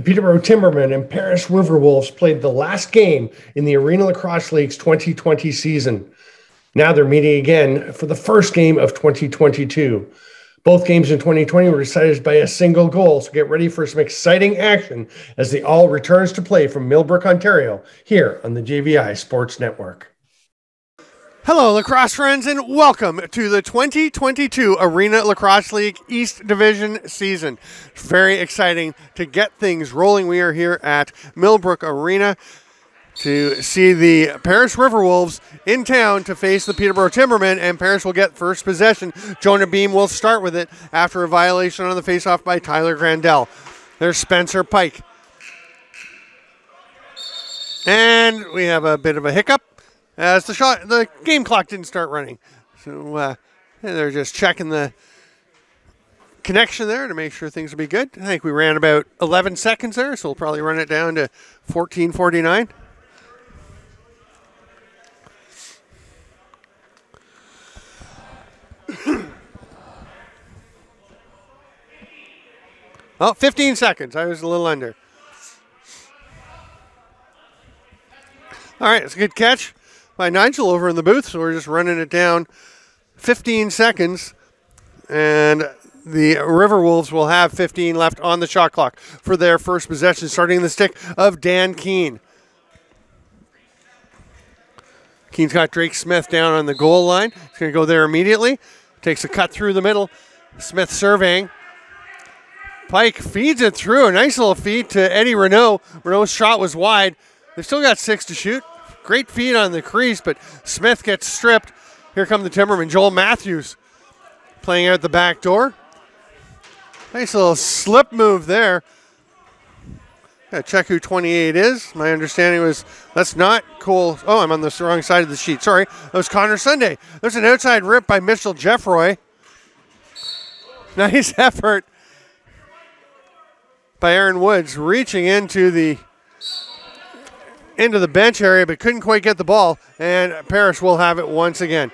Peterborough Timbermen and Paris RiverWolves played the last game in the Arenalacrosseleague's 2020 season. Now they're meeting again for the first game of 2022. Both games in 2020 were decided by a single goal, so get ready for some exciting action as the All returns to play from Millbrook, Ontario, here on the JVI Sports Network. Hello, lacrosse friends, and welcome to the 2022 Arena Lacrosse League East Division season. Very exciting to get things rolling. We are here at Millbrook Arena to see the Paris RiverWolves in town to face the Peterborough Timbermen, and Paris will get first possession. Jonah Beam will start with it after a violation on the faceoff by Tyler Grandel. There's Spencer Pike. And we have a bit of a hiccup as the game clock didn't start running. So they're just checking the connection there to make sure things will be good. I think we ran about 11 seconds there, so we'll probably run it down to 14:49. Oh, 15 seconds. I was a little under. All right, it's a good catch by Nigel over in the booth, so we're just running it down 15 seconds, and the RiverWolves will have 15 left on the shot clock for their first possession, starting the stick of Dan Keene. Keene's got Drake Smith down on the goal line. He's going to go there immediately. Takes a cut through the middle. Smith surveying. Pike feeds it through. A nice little feed to Eddie Renault. Renault's shot was wide. They've still got 6 to shoot. Great feed on the crease, but Smith gets stripped. Here come the Timbermen. Joel Matthews playing out the back door. Nice little slip move there. Gotta check who 28 is. My understanding was that's not Cole. Oh, I'm on the wrong side of the sheet. Sorry. That was Connor Sunday. There's an outside rip by Mitchell Jeffroy. Nice effort by Aaron Woods reaching into the bench area, but couldn't quite get the ball, and Paris will have it once again.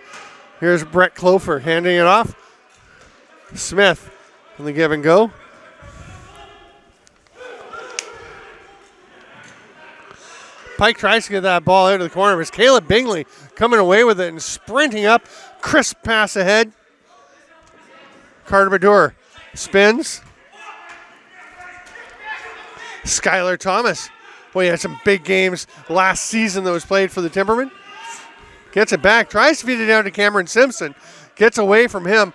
Here's Brett Clofer handing it off. Smith on the give and go. Pike tries to get that ball out of the corner. It's Caleb Bingley coming away with it and sprinting up. Crisp pass ahead. Carter Badur spins. Skylar Thomas. Boy, he had some big games last season that was played for the Timbermen. Gets it back, tries to feed it down to Cameron Simpson. Gets away from him.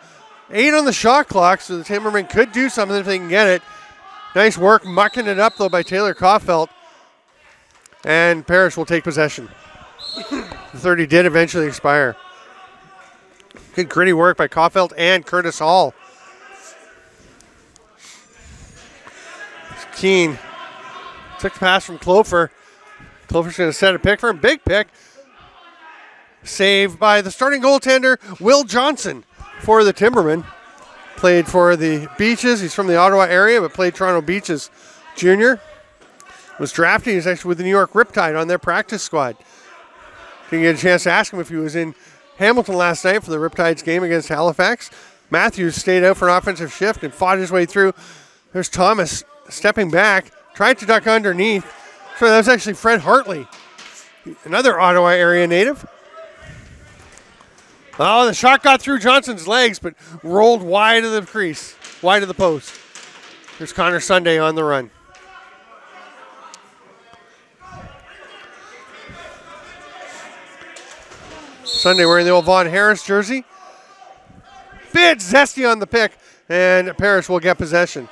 8 on the shot clock, so the Timbermen could do something if they can get it. Nice work mucking it up, though, by Taylor Caulfield. And Paris will take possession. The 30 did eventually expire. Good gritty work by Caulfield and Curtis Hall. Keene took the pass from Clofer. Clofer's going to set a pick for him. Big pick. Saved by the starting goaltender, Will Johnson, for the Timbermen. Played for the Beaches. He's from the Ottawa area, but played Toronto Beaches Junior. Was drafted. He's actually with the New York Riptide on their practice squad. Didn't get a chance to ask him if he was in Hamilton last night for the Riptide's game against Halifax. Matthews stayed out for an offensive shift and fought his way through. There's Thomas stepping back. Tried to duck underneath. So that was actually Fred Hartley, another Ottawa area native. Oh, the shot got through Johnson's legs, but rolled wide of the crease, wide of the post. Here's Connor Sunday on the run. Sunday wearing the old Vaughn Harris jersey. Bit zesty on the pick, and Paris will get possession.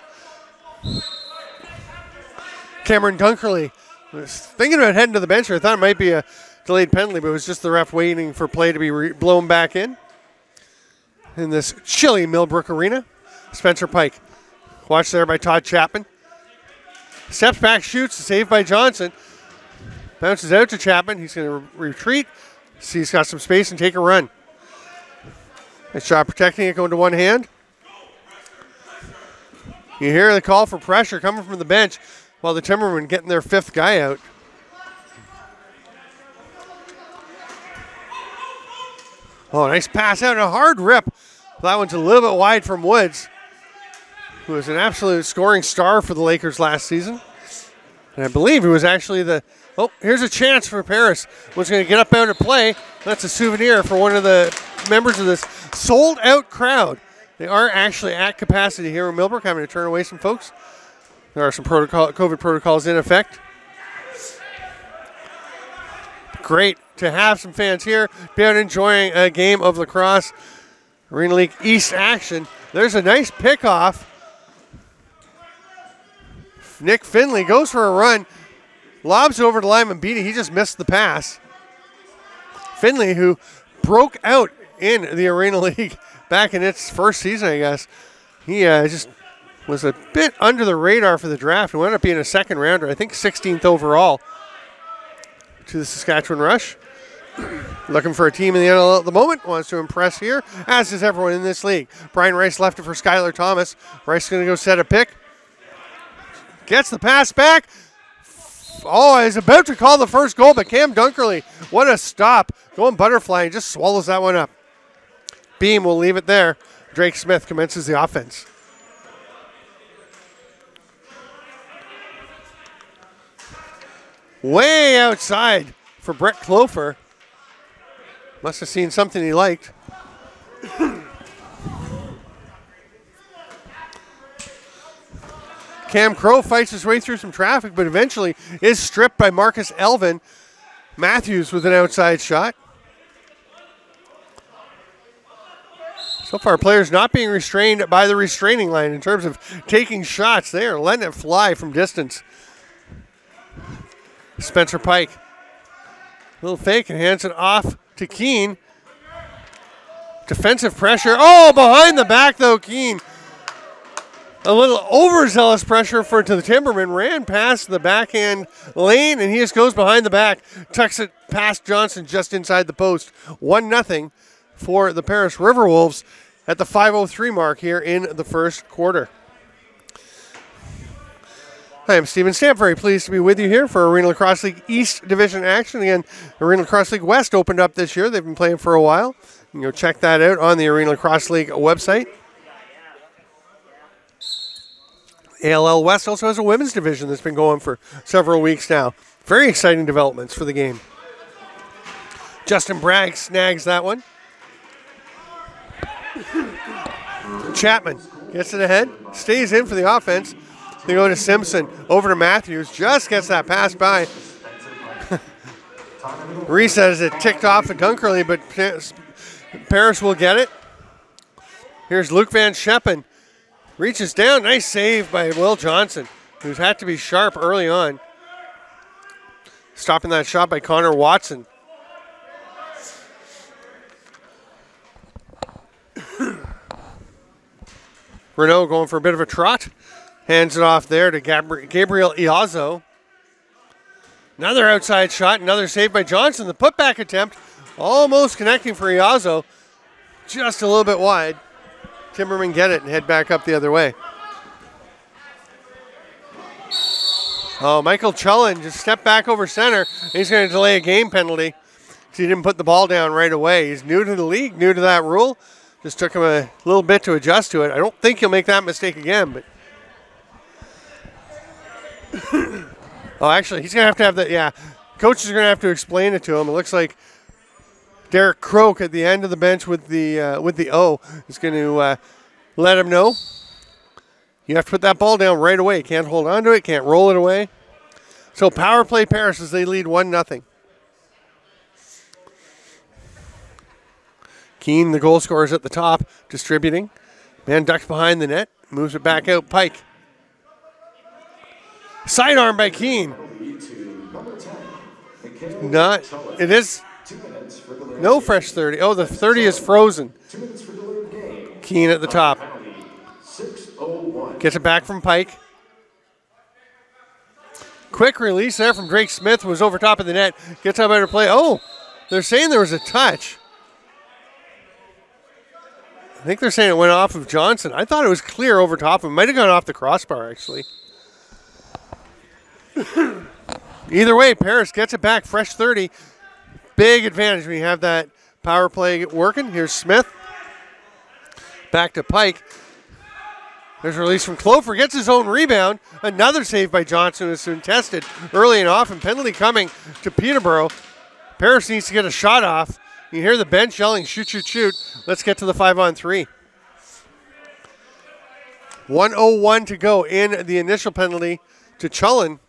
Cameron Dunkerley was thinking about heading to the bench. I thought it might be a delayed penalty, but it was just the ref waiting for play to be blown back in this chilly Millbrook Arena. Spencer Pike, watched there by Todd Chapman. Steps back, shoots, saved by Johnson. Bounces out to Chapman. He's going to retreat. See, he's got some space and take a run. Nice shot protecting it, going to one hand. You hear the call for pressure coming from the bench while the Timbermen getting their 5th guy out. Oh, nice pass out and a hard rip. That one's a little bit wide from Woods, who was an absolute scoring star for the Lakers last season. And I believe it was actually oh, here's a chance for Paris. Was going to get up out of play. That's a souvenir for one of the members of this sold-out crowd. They are actually at capacity here in Millbrook, having to turn away some folks. There are some COVID protocols in effect. Great to have some fans here, be out enjoying a game of lacrosse. Arena League East action. There's a nice pickoff. Nick Finley goes for a run, lobs over to Lyman Beatty. He just missed the pass. Finley, who broke out in the Arena League back in its first season, I guess. He just was a bit under the radar for the draft and wound up being a second rounder, I think 16th overall to the Saskatchewan Rush. Looking for a team in the NLL at the moment, wants to impress here, as does everyone in this league. Brian Rice left it for Skylar Thomas. Rice is going to go set a pick. Gets the pass back. Oh, he's about to call the first goal, but Cam Dunkerley, what a stop. Going butterfly and just swallows that one up. Beam will leave it there. Drake Smith commences the offense. Way outside for Brett Clofer. Must have seen something he liked. Cam Crow fights his way through some traffic, but eventually is stripped by Marcus Elvin. Matthews with an outside shot. So far, players not being restrained by the restraining line in terms of taking shots. They are letting it fly from distance. Spencer Pike. Little fake and hands it off to Keene. Defensive pressure. Oh, behind the back though, Keene. A little overzealous pressure to the Timbermen. Ran past the backhand lane and he just goes behind the back. Tucks it past Johnson just inside the post. 1-0 for the Paris RiverWolves at the 5:03 mark here in the first quarter. Hi, I'm Stephen Stamp. Very pleased to be with you here for Arena Lacrosse League East Division action. Again, Arena Lacrosse League West opened up this year. They've been playing for a while. You can go check that out on the Arena Lacrosse League website. ALL West also has a women's division that's been going for several weeks now. Very exciting developments for the game. Justin Bragg snags that one. Chapman gets it ahead, stays in for the offense. They go to Simpson, over to Matthews, just gets that pass by. Reset as it ticked off of Dunkerley, but Paris will get it. Here's Luke Van Scheppen. Reaches down, nice save by Will Johnson, who's had to be sharp early on. Stopping that shot by Connor Watson. Renault going for a bit of a trot. Hands it off there to Gabriel Iazzo. Another outside shot, another save by Johnson. The putback attempt almost connecting for Iazzo. Just a little bit wide. Timbermen get it and head back up the other way. Oh, Michael Chullen just stepped back over center. He's going to delay a game penalty because he didn't put the ball down right away. He's new to the league, new to that rule. Just took him a little bit to adjust to it. I don't think he'll make that mistake again, but oh, actually, he's going to have that. Yeah, coaches are going to have to explain it to him. It looks like Derek Croak at the end of the bench with the O is going to let him know. You have to put that ball down right away. Can't hold on to it. Can't roll it away. So power play Paris as they lead 1-0. Keene, the goal scorer, is at the top, distributing. Man ducks behind the net, moves it back out. Pike. Sidearm by Keene. It is no fresh 30. Oh, the 30 is frozen. Keene at the top. Gets it back from Pike. Quick release there from Drake Smith, who was over top of the net. Gets up out of play. Oh, they're saying there was a touch. I think they're saying it went off of Johnson. I thought it was clear over top of him. Might have gone off the crossbar, actually. Either way, Paris gets it back. Fresh 30. Big advantage when you have that power play working. Here's Smith. Back to Pike. There's a release from Clover, gets his own rebound. Another save by Johnson is contested early and often. Penalty coming to Peterborough. Paris needs to get a shot off. You hear the bench yelling, shoot, shoot, shoot. Let's get to the 5-on-3. 1:01 to go in the initial penalty to Chullen.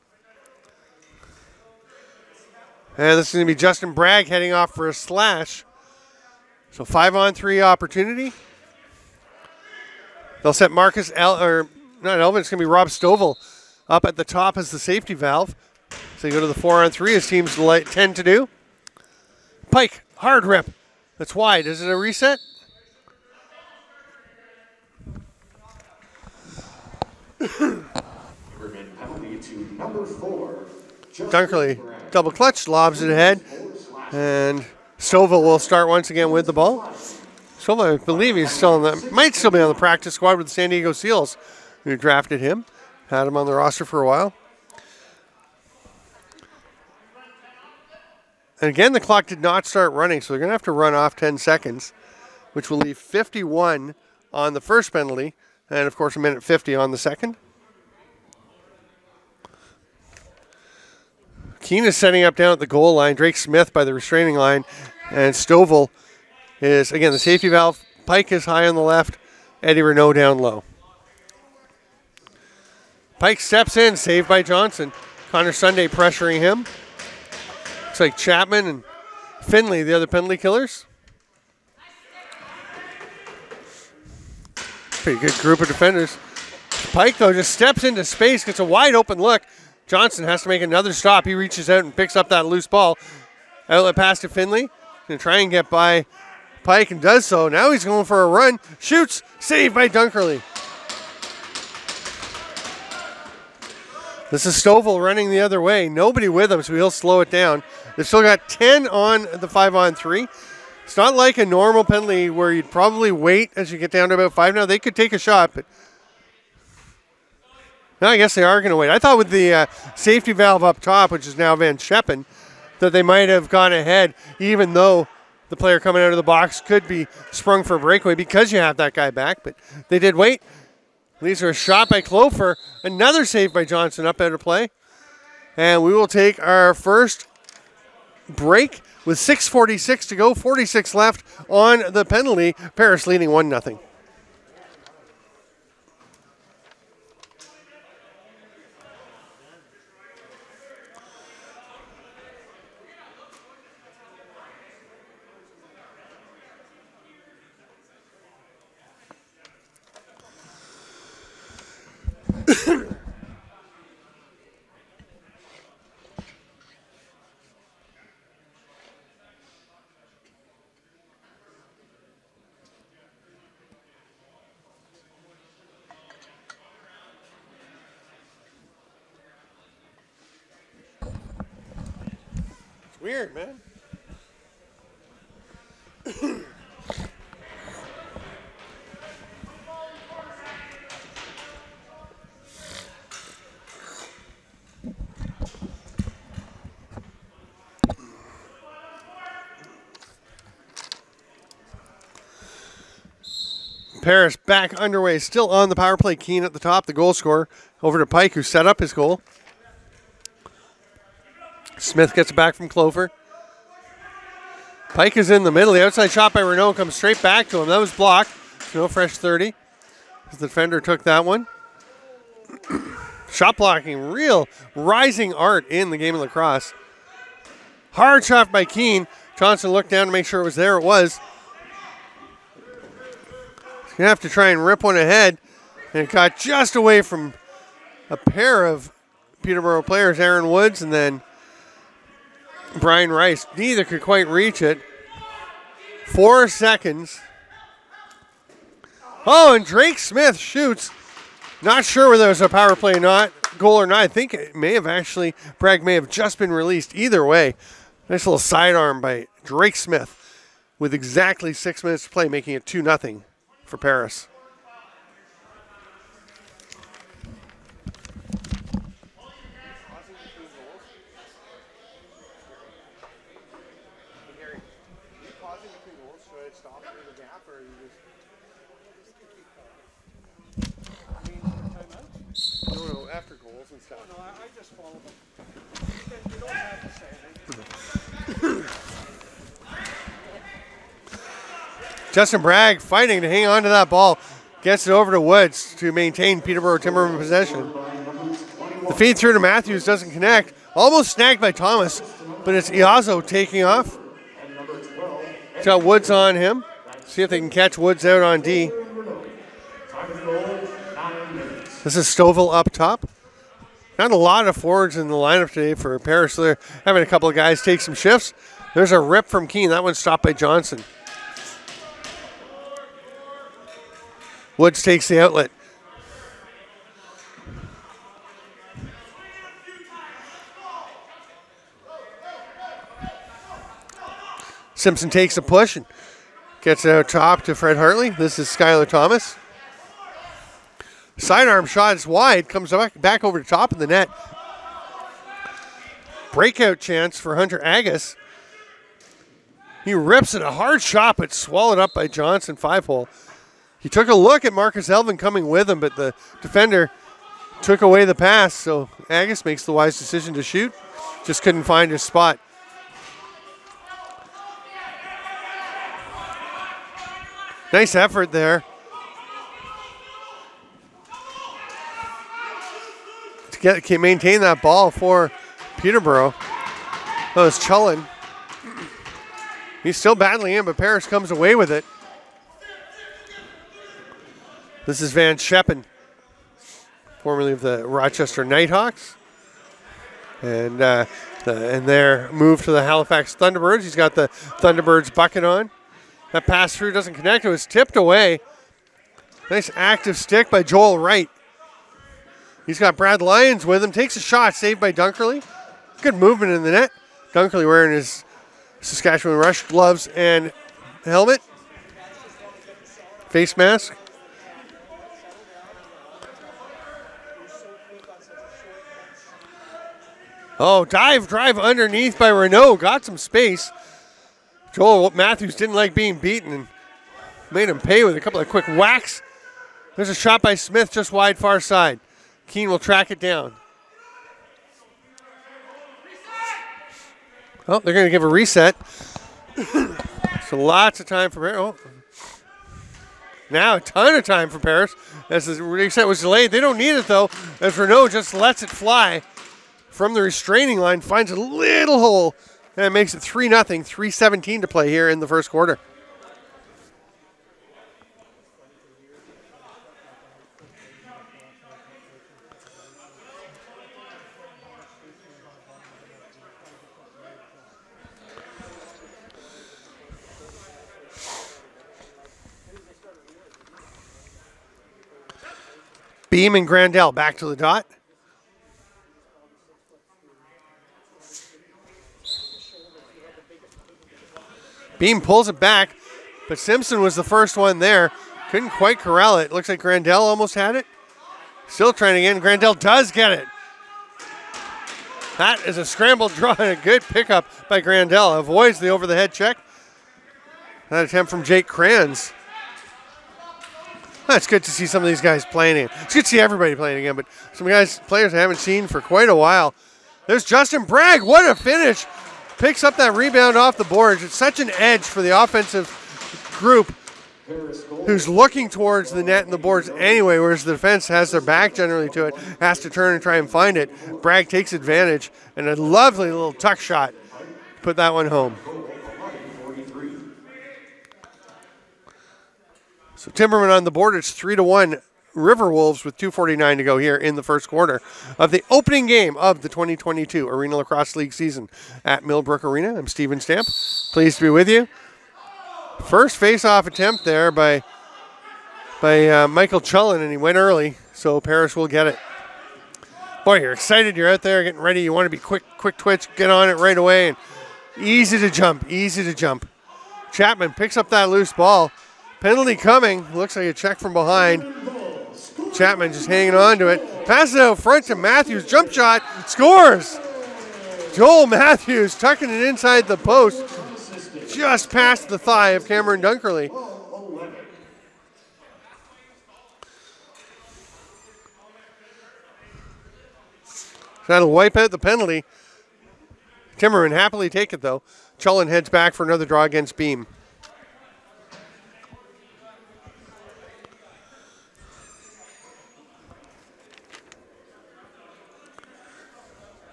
And this is going to be Justin Bragg heading off for a slash. So 5-on-3 opportunity. They'll set Marcus, not Elvin, it's going to be Rob Stovall up at the top as the safety valve. So you go to the 4-on-3 as teams tend to do. Pike, hard rip. That's wide. Is it a reset? Penalty to number 4. Dunkerley double clutch, lobs it ahead, and Stovall will start once again with the ball. Stovall, I believe he's still might still be on the practice squad with the San Diego Seals, who drafted him, had him on the roster for a while. And again, the clock did not start running, so they're going to have to run off 10 seconds, which will leave 51 on the first penalty, and of course a minute 50 on the second. Keene is setting up down at the goal line. Drake Smith by the restraining line, and Stovall is, again, the safety valve. Pike is high on the left, Eddie Renault down low. Pike steps in, saved by Johnson. Connor Sunday pressuring him. Looks like Chapman and Finley, the other penalty killers. Pretty good group of defenders. Pike, though, just steps into space, gets a wide open look. Johnson has to make another stop. He reaches out and picks up that loose ball. Outlet pass to Finley. Going to try and get by Pike and does so. Now he's going for a run. Shoots. Saved by Dunkerley. This is Stovall running the other way. Nobody with him, so he'll slow it down. They've still got 10 on the 5-on-3. It's not like a normal penalty where you'd probably wait as you get down to about 5. Now, they could take a shot, but no, I guess they are going to wait. I thought with the safety valve up top, which is now Van Scheppen, that they might have gone ahead, even though the player coming out of the box could be sprung for a breakaway because you have that guy back. But they did wait. Leads are a shot by Clover. Another save by Johnson up out of play. And we will take our first break with 6:46 to go, 46 left on the penalty. Paris leading 1-0. Weird, man. Paris back underway, still on the power play. Keene at the top, the goal scorer. Over to Pike, who set up his goal. Smith gets it back from Clover. Pike is in the middle. The outside shot by Renault comes straight back to him. That was blocked. No fresh 30. The defender took that one. Shot blocking, real rising art in the game of lacrosse. Hard shot by Keene. Johnson looked down to make sure it was there. It was. He's going to have to try and rip one ahead. And it got just away from a pair of Peterborough players, Aaron Woods and then Brian Rice. Neither could quite reach it. 4 seconds. Oh, and Drake Smith shoots. Not sure whether it was a power play goal or not. I think it may have actually, Bragg may have just been released. Either way, nice little sidearm by Drake Smith with exactly 6 minutes to play, making it 2-0 for Paris. and stuff. No, I just follow them. You don't have to say anything. Justin Bragg fighting to hang on to that ball. Gets it over to Woods to maintain Peterborough Timbermen possession. The feed through to Matthews doesn't connect. Almost snagged by Thomas, but it's Iazo taking off. He's got Woods on him. See if they can catch Woods out on D. This is Stovall up top. Not a lot of forwards in the lineup today for Paris. They're having a couple of guys take some shifts. There's a rip from Keene. That one's stopped by Johnson. Woods takes the outlet. Simpson takes a push and gets it out top to Fred Hartley. This is Skylar Thomas. Sidearm shot is wide, comes back over the top of the net. Breakout chance for Hunter Agus. He rips it, a hard shot, but swallowed up by Johnson, 5-hole. He took a look at Marcus Elvin coming with him, but the defender took away the pass, so Agus makes the wise decision to shoot. Just couldn't find his spot. Nice effort there. To maintain that ball for Peterborough. That was Chullen. He's still battling in, but Paris comes away with it. This is Van Scheppen, formerly of the Rochester Nighthawks. And their move to the Halifax Thunderbirds. He's got the Thunderbirds bucket on. That pass through doesn't connect. It was tipped away. Nice active stick by Joel Wright. He's got Brad Lyons with him. Takes a shot, saved by Dunkerley. Good movement in the net. Dunkerley wearing his Saskatchewan Rush gloves and helmet. Face mask. Oh, drive underneath by Renault. Got some space. Joel Matthews didn't like being beaten and made him pay with a couple of quick whacks. There's a shot by Smith just wide far side. Keene will track it down. Oh, they're going to give a reset. So lots of time for Paris. Oh. Now a ton of time for Paris as the reset was delayed. They don't need it, though, as Renault just lets it fly from the restraining line, finds a little hole, and makes it 3-0, 3:17 to play here in the first quarter. Beam and Grandel back to the dot. Beam pulls it back, but Simpson was the first one there. Couldn't quite corral it. Looks like Grandel almost had it. Still trying again. Grandel does get it. That is a scrambled draw and a good pickup by Grandel. Avoids the over-the-head check. That attempt from Jake Kranz. It's good to see some of these guys playing again. It's good to see everybody playing again, but some players I haven't seen for quite a while. There's Justin Bragg. What a finish. Picks up that rebound off the boards. It's such an edge for the offensive group who's looking towards the net and the boards anyway, whereas the defense has their back generally to it, has to turn and try and find it. Bragg takes advantage, and a lovely little tuck shot. Put that one home. So Timbermen on the board. It's 3-1 RiverWolves with 2:49 to go here in the first quarter of the opening game of the 2022 Arenalacrosseleague season at Millbrook Arena. I'm Steven Stamp. Pleased to be with you. First face-off attempt there by Michael Chullen, and he went early, so Paris will get it. Boy, you're excited. You're out there getting ready. You want to be quick twitch, get on it right away, and easy to jump. Chapman picks up that loose ball. Penalty coming. Looks like a check from behind. Chapman just hanging on to it. Passes it out front to Matthews. Jump shot. Scores. Joel Matthews tucking it inside the post. Just past the thigh of Cameron Dunkerley. That'll wipe out the penalty. Timbermen happily take it, though. Chullen heads back for another draw against Beam.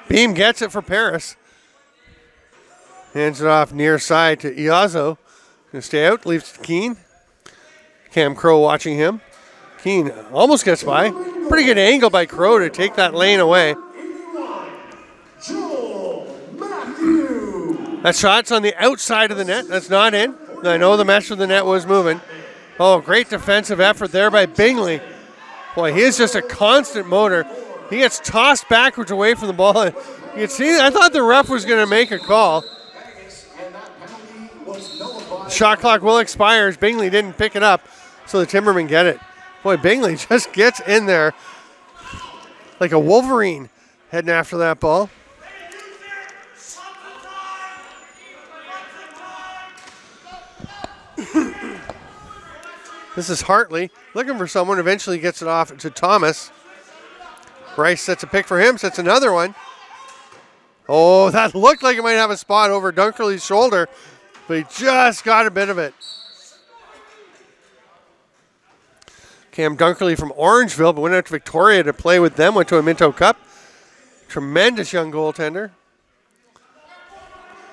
Beam gets it for Paris. Hands it off near side to Iazo. Gonna stay out, leaves it to Keane. Cam Crow watching him. Keane almost gets by. Pretty good angle by Crow to take that lane away. That shot's on the outside of the net. That's not in. I know the mesh of the net was moving. Oh, great defensive effort there by Bingley. Boy, he is just a constant motor. He gets tossed backwards away from the ball. You can see, I thought the ref was going to make a call. Shot clock will expire as Bingley didn't pick it up, so the Timbermen get it. Boy, Bingley just gets in there like a Wolverine heading after that ball. This is Hartley looking for someone, eventually gets it off to Thomas. Bryce sets a pick for him, sets another one. Oh, that looked like it might have a spot over Dunkerley's shoulder, but he just got a bit of it. Cam Dunkerley from Orangeville, but went out to Victoria to play with them, went to a Minto Cup. Tremendous young goaltender.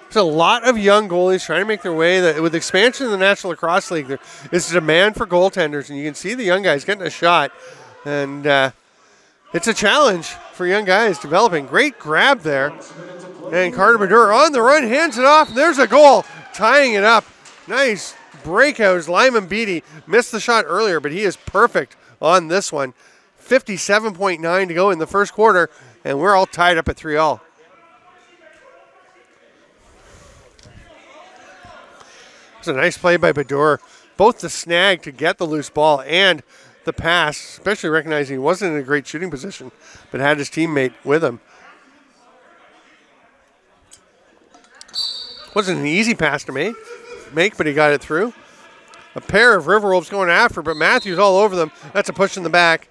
There's a lot of young goalies trying to make their way. With expansion in the National Lacrosse League, there is a demand for goaltenders, and you can see the young guys getting a shot. And it's a challenge for young guys developing. Great grab there. And Carter Badur on the run, hands it off. There's a goal, tying it up. Nice breakout as Lyman Beatty missed the shot earlier, but he is perfect on this one. 57.9 to go in the first quarter, and we're all tied up at 3-all. It's a nice play by Badur. Both the snag to get the loose ball and the pass, especially recognizing he wasn't in a great shooting position, but had his teammate with him. Wasn't an easy pass to make, but he got it through. A pair of RiverWolves going after, but Matthews all over them. That's a push in the back.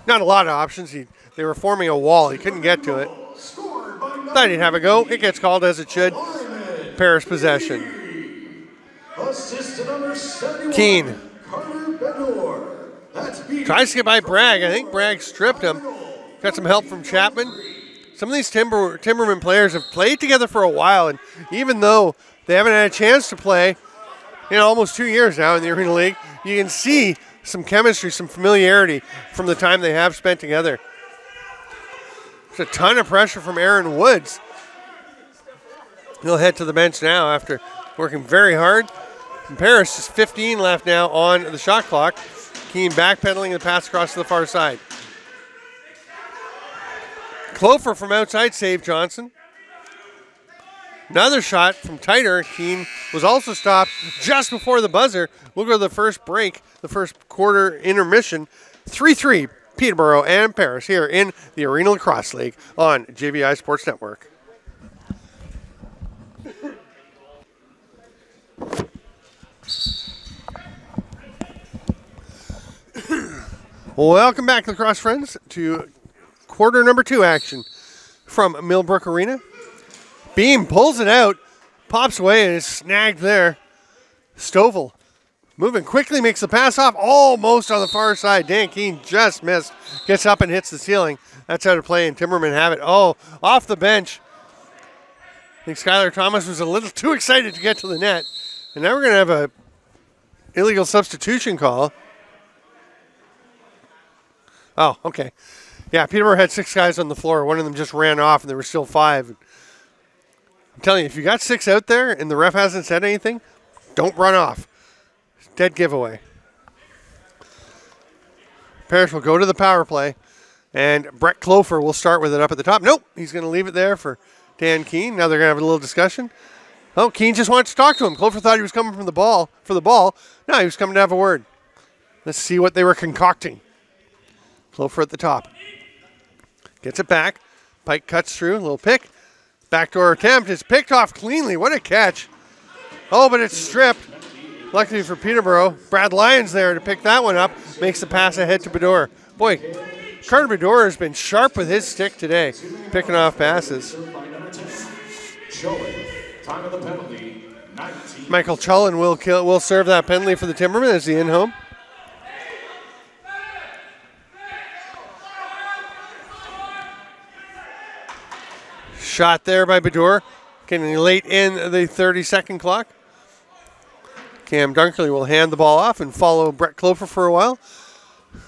Not a lot of options. They were forming a wall. He couldn't get to it. Thought he'd have a go. It gets called as it should. Paris possession. Keane. Tries to get by Bragg. I think Bragg stripped him. Got some help from Chapman. Some of these Timbermen players have played together for a while, and even though they haven't had a chance to play in almost 2 years now in the Arena League, you can see some chemistry, some familiarity from the time they have spent together. There's a ton of pressure from Aaron Woods. He'll head to the bench now after working very hard. And Paris, just 15 left now on the shot clock. Keane backpedaling the pass across to the far side. Clofer from outside saved Johnson. Another shot from Titer. Keane was also stopped just before the buzzer. We'll go to the first break, the first quarter intermission. 3-3 Peterborough and Paris here in the Arena Lacrosse League on JVI Sports Network. Welcome back, lacrosse friends, to quarter number 2 action from Millbrook Arena. Beam pulls it out, pops away, and is snagged there. Stovall moving quickly, makes the pass off, almost on the far side. Dan Keane just missed, gets up and hits the ceiling. That's how to play, and Timbermen have it. Oh, off the bench. I think Skylar Thomas was a little too excited to get to the net. And now we're going to have a illegal substitution call. Oh, okay. Yeah, Peterborough had 6 guys on the floor. One of them just ran off, and there were still 5. I'm telling you, if you got 6 out there and the ref hasn't said anything, don't run off. It's dead giveaway. Parrish will go to the power play, and Brett Clofer will start with it up at the top. Nope, he's going to leave it there for Dan Keane. Now they're going to have a little discussion. Oh, Keane just wants to talk to him. Clofer thought he was coming from the ball for the ball. No, he was coming to have a word. Let's see what they were concocting. Clofer at the top. Gets it back. Pike cuts through, a little pick. Backdoor attempt is picked off cleanly. What a catch. Oh, but it's stripped. Luckily for Peterborough, Brad Lyons there to pick that one up. Makes the pass ahead to Bedore. Boy, Carter Bedore has been sharp with his stick today, picking off passes. Michael Chullen will serve that penalty for the Timbermen as the in-home. Shot there by Bedore, getting late in the 30-second clock. Cam Dunkerley will hand the ball off and follow Brett Cloper for a while.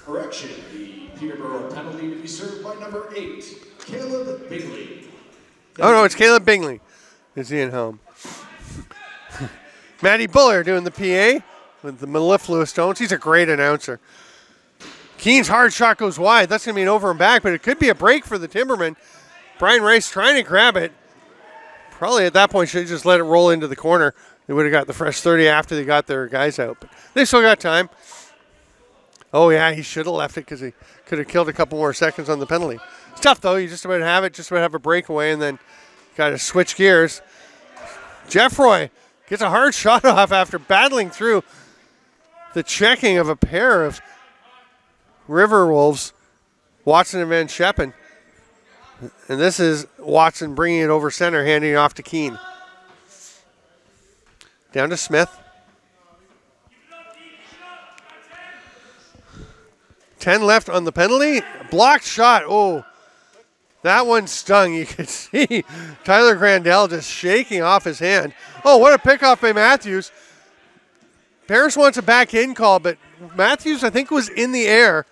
Correction, the Peterborough penalty to be served by number 8, Caleb Bingley. Oh no, it's Caleb Bingley. Is he in home? Matty Buller doing the PA with the mellifluous tones. He's a great announcer. Keene's hard shot goes wide. That's going to be an over and back, but it could be a break for the Timbermen. Brian Rice trying to grab it. Probably at that point should have just let it roll into the corner. They would have got the fresh 30 after they got their guys out. But they still got time. Oh, yeah, he should have left it because he could have killed a couple more seconds on the penalty. It's tough, though. You just about have it, just about have a breakaway, and then got to switch gears. Jeffroy gets a hard shot off after battling through the checking of a pair of RiverWolves, Watson and Van Scheppen. And this is Watson bringing it over center, handing it off to Keene. Down to Smith. 10 left on the penalty. Blocked shot. Oh, that one stung. You could see Tyler Grandel just shaking off his hand. Oh, what a pickoff by Matthews. Paris wants a back in call, but Matthews, I think, was in the air.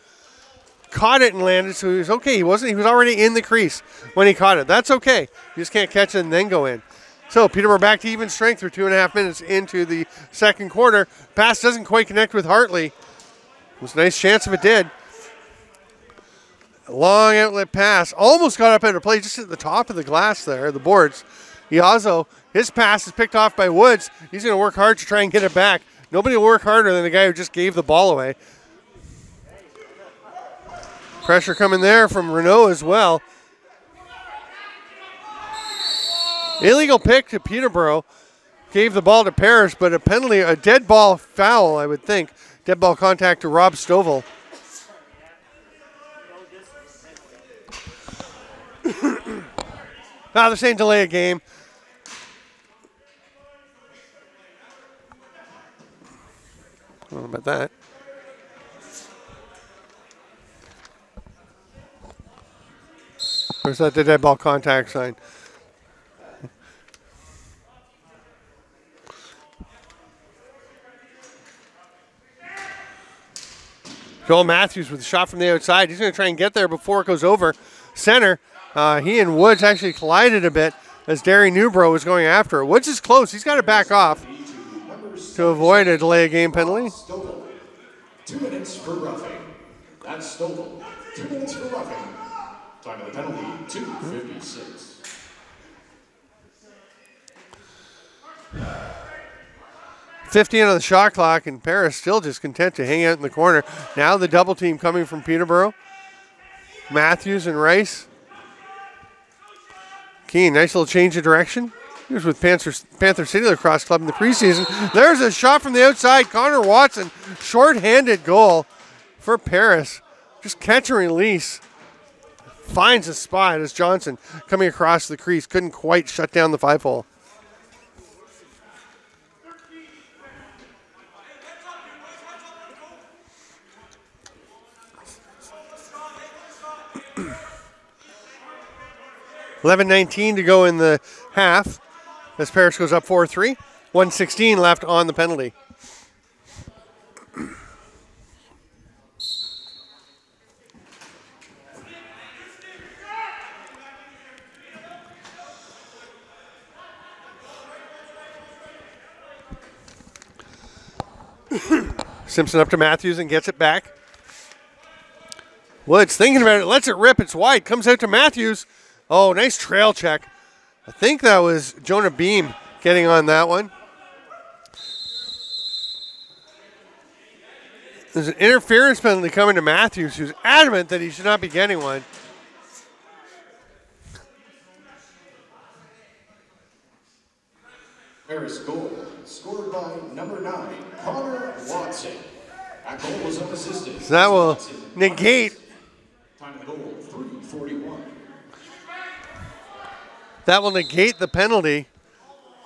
Caught it and landed, so he was okay. He was already in the crease when he caught it. That's okay. You just can't catch it and then go in. So Peterborough back to even strength for 2.5 minutes into the second quarter. Pass doesn't quite connect with Hartley. It was a nice chance if it did. Long outlet pass. Almost got up out of play just at the top of the glass there, the boards. Iazo, his pass is picked off by Woods. He's going to work hard to try and get it back. Nobody will work harder than the guy who just gave the ball away. Pressure coming there from Renault as well. Illegal pick to Peterborough. Gave the ball to Parrish, but a penalty, a dead ball foul, I would think. Dead ball contact to Rob Stovall. They're saying delay a game. I don't know about that. Or is that the dead ball contact sign? Joel Matthews with a shot from the outside. He's going to try and get there before it goes over center. He and Woods actually collided a bit as Derry Newbro was going after it. Woods is close. He's got to back off to avoid a delay of game penalty. 2 minutes for roughing. That's Stovall. 2 minutes for roughing. Time of the penalty, 2:56. $50 on the shot clock, and Paris still just content to hang out in the corner. Now the double team coming from Peterborough. Matthews and Rice. Keene, nice little change of direction. He was with Panther City Lacrosse Club in the preseason. There's a shot from the outside. Connor Watson, short-handed goal for Paris. Just catch and release. Finds a spot as Johnson coming across the crease. Couldn't quite shut down the 5-hole. $11:19 to go in the half as Paris goes up 4-3. 1:16 left on the penalty. Simpson up to Matthews and gets it back. Woods thinking about it, lets it rip. It's wide, comes out to Matthews. Oh, nice trail check. I think that was Jonah Beam getting on that one. There's an interference penalty coming to Matthews, who's adamant that he should not be getting one. Paris goal, scored by number 9, Connor Watson. That goal was unassisted. So that will negate. Time of goal, 3:41. That will negate the penalty,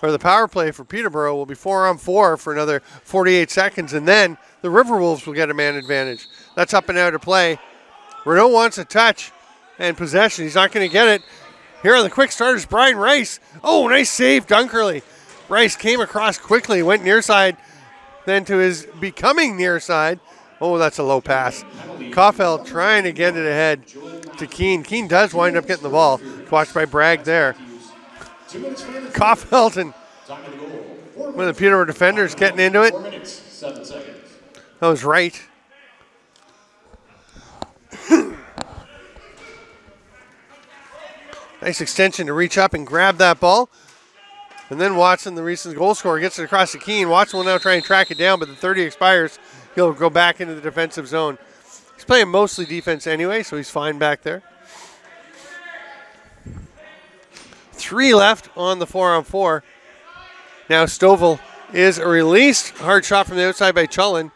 or the power play for Peterborough. Will be 4-on-4 for another 48 seconds, and then the RiverWolves will get a man advantage. That's up and out of play. Renault wants a touch and possession. He's not going to get it. Here are the quick starters, Brian Rice. Oh, nice save, Dunkerley. Rice came across quickly, went near side, then to his becoming near side. Oh, that's a low pass. Caulfield trying to get it ahead to Keane. Keane does wind up getting the ball. Watched by Bragg there. Caulfield and one of the Peterborough defenders getting into it. 4 minutes, 7 seconds. That was right. Nice extension to reach up and grab that ball. And then Watson, the recent goal scorer, gets it across to Keane. Watson will now try and track it down, but the 30 expires. He'll go back into the defensive zone. He's playing mostly defense anyway, so he's fine back there. 3 left on the 4-on-4. Now Stovall is released. Hard shot from the outside by Chullen.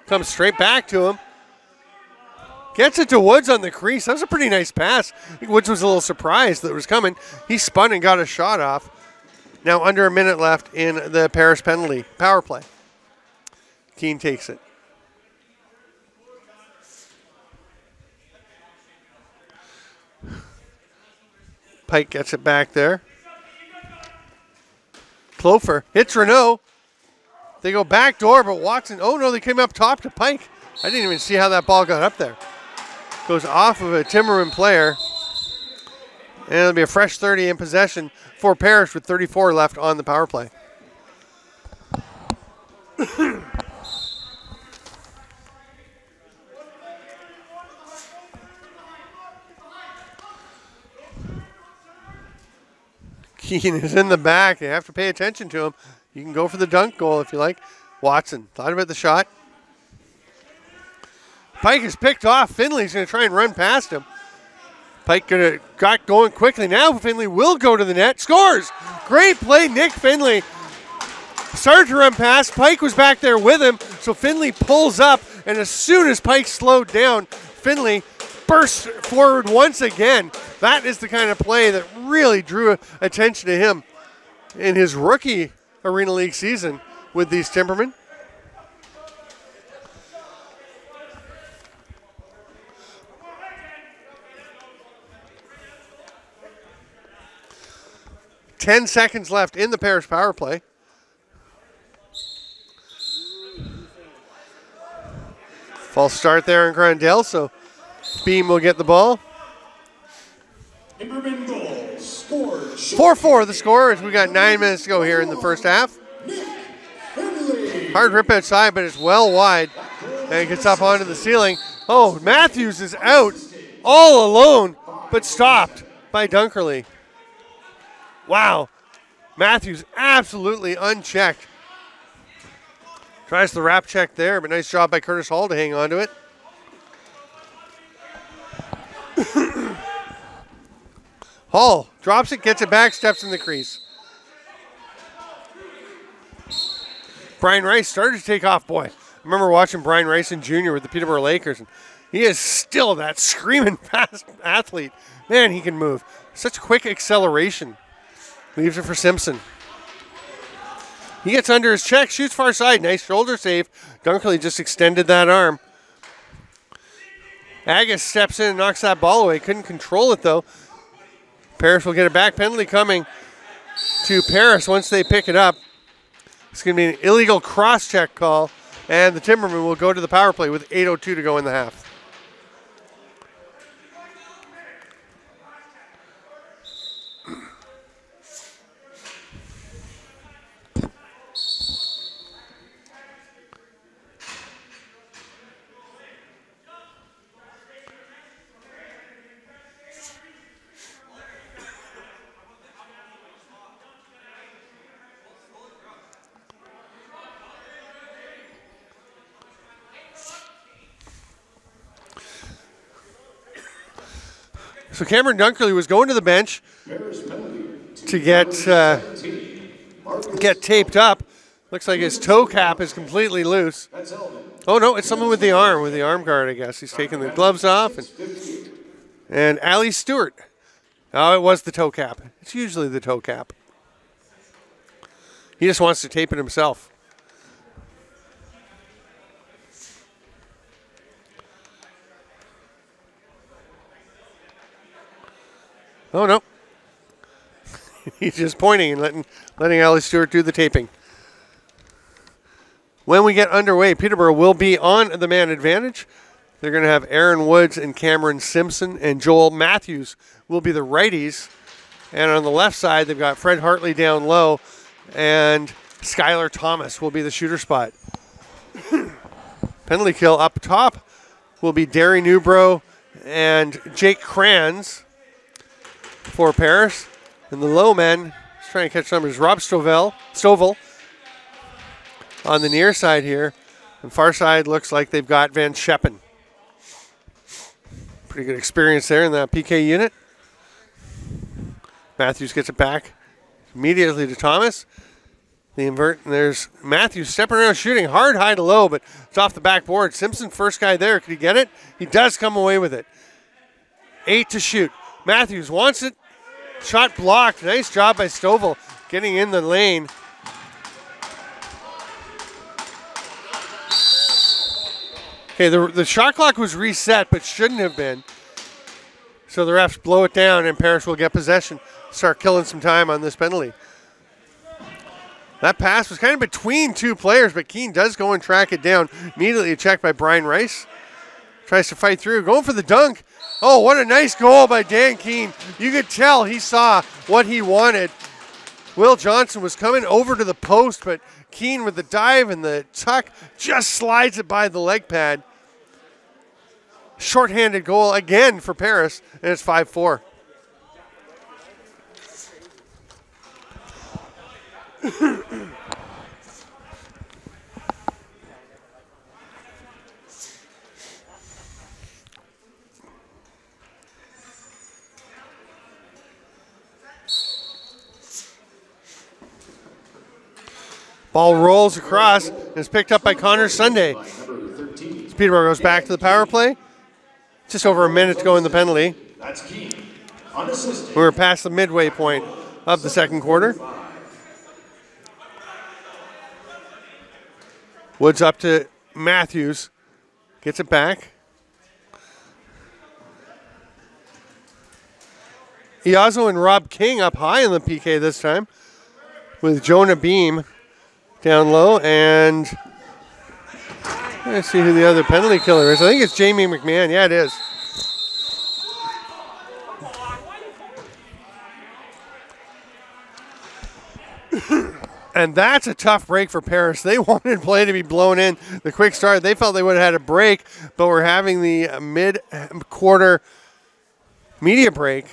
Comes straight back to him. Gets it to Woods on the crease. That was a pretty nice pass. I think Woods was a little surprised that it was coming. He spun and got a shot off. Now under a minute left in the Paris penalty power play. Keane takes it. Pike gets it back there. Clofer hits Renault. They go back door, but Watson, oh no, they came up top to Pike. I didn't even see how that ball got up there. Goes off of a Timberman player. And it'll be a fresh 30 in possession for Paris with 34 left on the power play. Keane is in the back. You have to pay attention to him. You can go for the dunk goal if you like. Watson thought about the shot. Pike is picked off. Finley's going to try and run past him. Pike got going quickly. Now Finley will go to the net. Scores! Great play, Nick Finley. Started to run past. Pike was back there with him, so Finley pulls up, and as soon as Pike slowed down, Finley burst forward once again. That is the kind of play that really drew attention to him in his rookie Arena League season with these Timbermen. Ten seconds left in the Paris power play. False start there in Grandel, so Beam will get the ball. Timberman goal, scored. 4-4 the score as we got 9 minutes to go here in the first half. Hard rip outside, but it's well wide. And it gets up onto the ceiling. Oh, Matthews is out all alone, but stopped by Dunkerley. Wow. Matthews absolutely unchecked. Tries the wrap check there, but nice job by Curtis Hall to hang on to it. Hall drops it, gets it back, steps in the crease. Brian Rice started to take off. Boy, I remember watching Brian Rice in junior with the Peterborough Lakers, and he is still that screaming fast athlete. Man, he can move. Such quick acceleration. Leaves it for Simpson. He gets under his check, shoots far side. Nice shoulder save. Dunkerley just extended that arm. Agus steps in and knocks that ball away. Couldn't control it, though. Paris will get it back. Penalty coming to Paris once they pick it up. It's going to be an illegal cross-check call, and the Timbermen will go to the power play with 8:02 to go in the half. So Cameron Dunkerley was going to the bench to get get taped up. Looks like his toe cap is completely loose. Oh, no, it's someone with the arm guard, I guess. He's taking the gloves off. And Ali Stewart. Oh, it was the toe cap. It's usually the toe cap. He just wants to tape it himself. Oh, no. He's just pointing and letting Ali Stewart do the taping. When we get underway, Peterborough will be on the man advantage. They're going to have Aaron Woods and Cameron Simpson, and Joel Matthews will be the righties. And on the left side, they've got Fred Hartley down low, and Skylar Thomas will be the shooter spot. Penalty kill up top will be Derry Newbrough and Jake Kranz for Paris. And the low men, he's trying to catch numbers, Rob Stovell on the near side here. And far side looks like they've got Van Scheppen. Pretty good experience there in that PK unit. Matthews gets it back immediately to Thomas. The invert, and there's Matthews stepping around shooting. Hard high to low, but it's off the backboard. Simpson, first guy there. Could he get it? He does come away with it. 8 to shoot. Matthews wants it. Shot blocked. Nice job by Stovall getting in the lane. Okay, the shot clock was reset, but shouldn't have been. So the refs blow it down, and Paris will get possession. Start killing some time on this penalty. That pass was kind of between two players, but Keene does go and track it down. Immediately checked by Brian Rice. Tries to fight through, going for the dunk. Oh, what a nice goal by Dan Keene. You could tell he saw what he wanted. Will Johnson was coming over to the post, but Keene with the dive and the tuck just slides it by the leg pad. Shorthanded goal again for Paris, and it's 5-4. Ball rolls across and is picked up by Connor Sunday. Peterborough goes back to the power play. Just over a minute to go in the penalty. We're past the midway point of the second quarter. Woods up to Matthews. Gets it back. Iazo and Rob King up high in the PK this time, with Jonah Beam down low, and let's see who the other penalty killer is. I think it's Jamie McMahon. Yeah, it is. And that's a tough break for Paris. They wanted play to be blown in. The quick start, they felt they would have had a break, but we're having the mid-quarter media break.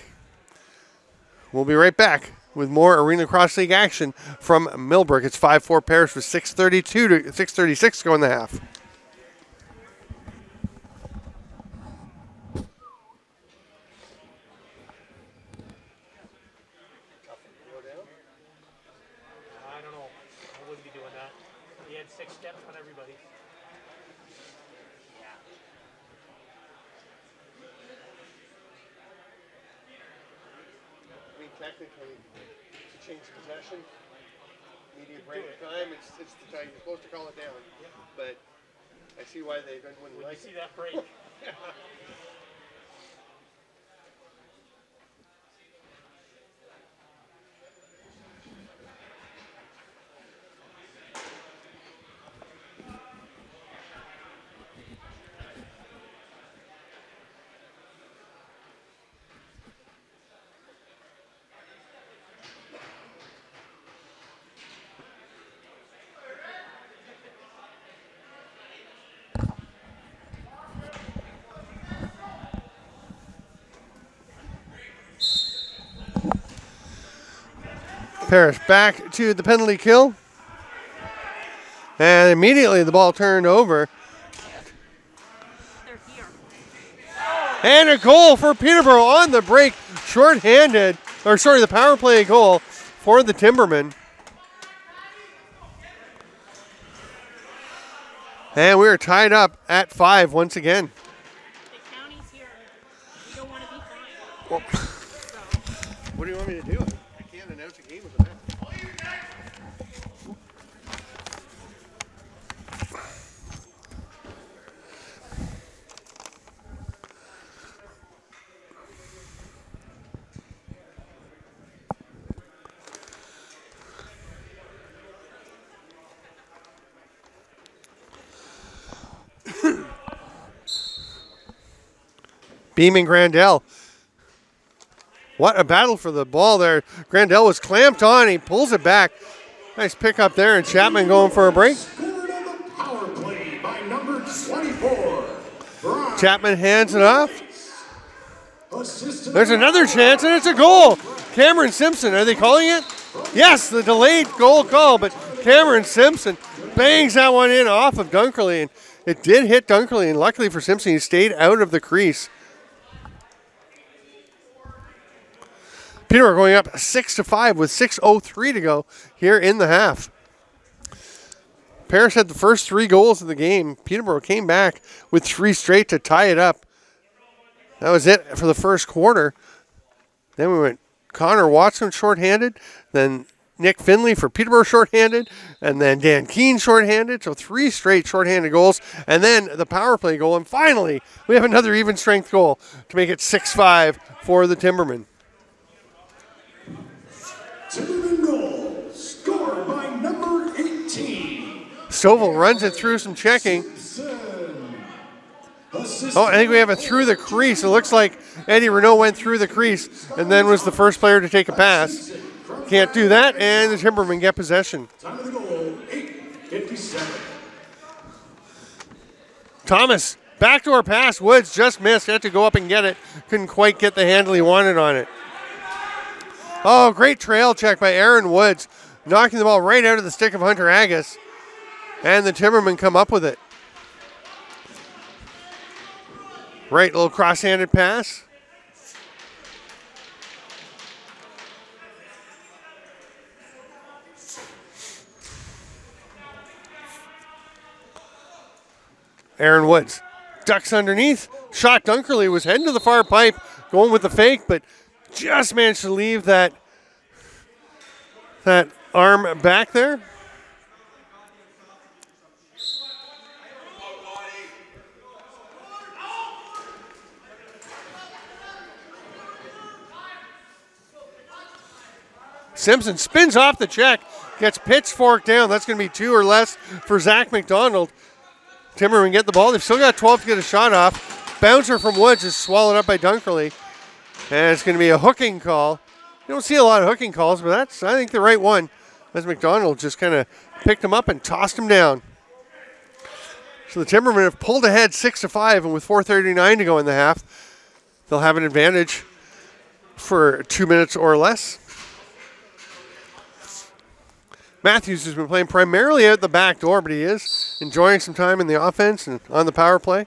We'll be right back with more Arena Lacrosse League action from Millbrook. It's 5-4 Paris with 6:32 to 6:36 to go in the half. I don't know. I wouldn't be doing that. He had 6 steps on everybody. Yeah. I mean, technically, to change possession, media break time, it's the time you're supposed to call it down. But I see why they wouldn't like it. See that break? Parrish back to the penalty kill. And immediately the ball turned over. And a goal for Peterborough on the break. Short-handed, or sorry, the power play goal for the Timbermen. And we're tied up at 5 once again. The county's here. You don't want to be fined. Well, what do you want me to do? I can't announce a game with a match. Beam and Grandel. What a battle for the ball there. Grandel was clamped on. He pulls it back. Nice pick up there, and Chapman going for a break. Scored on the power play by number 24. Bragg. Chapman hands it off. Assistant There's another chance, and it's a goal. Cameron Simpson, are they calling it? Yes, the delayed goal call, but Cameron Simpson bangs that one in off of Dunkerley, and it did hit Dunkerley, and luckily for Simpson, he stayed out of the crease. Peterborough going up 6-5 with 6:03 to go here in the half. Paris had the first 3 goals of the game. Peterborough came back with 3 straight to tie it up. That was it for the first quarter. Then we went Connor Watson shorthanded, then Nick Finley for Peterborough shorthanded, and then Dan Keane shorthanded. So 3 straight shorthanded goals, and then the power play goal. And finally, we have another even strength goal to make it 6-5 for the Timbermen. Timberman goal scored by number 18. Stovall runs it through some checking. Oh, I think we have it through the crease. It looks like Eddie Renault went through the crease and then was the first player to take a pass. Can't do that, and the Timbermen get possession. Time of the goal, 8:57. Thomas, backdoor pass. Woods just missed. Had to go up and get it. Couldn't quite get the handle he wanted on it. Oh, great trail check by Aaron Woods, knocking the ball right out of the stick of Hunter Agus. And the Timbermen come up with it. Right, little cross-handed pass. Aaron Woods ducks underneath. Shot Dunkerley was heading to the far pipe, going with the fake, but just managed to leave that arm back there. Simpson spins off the check, gets pitchforked down. That's going to be 2 or less for Zach McDonald. Timbermen get the ball. They've still got 12 to get a shot off. Bouncer from Woods is swallowed up by Dunkerley. And it's going to be a hooking call. You don't see a lot of hooking calls, but that's, I think, the right one. As McDonald just kind of picked him up and tossed him down. So the Timbermen have pulled ahead 6-5, and with 4:39 to go in the half, they'll have an advantage for 2 minutes or less. Matthews has been playing primarily out the back door, but he is enjoying some time in the offense and on the power play.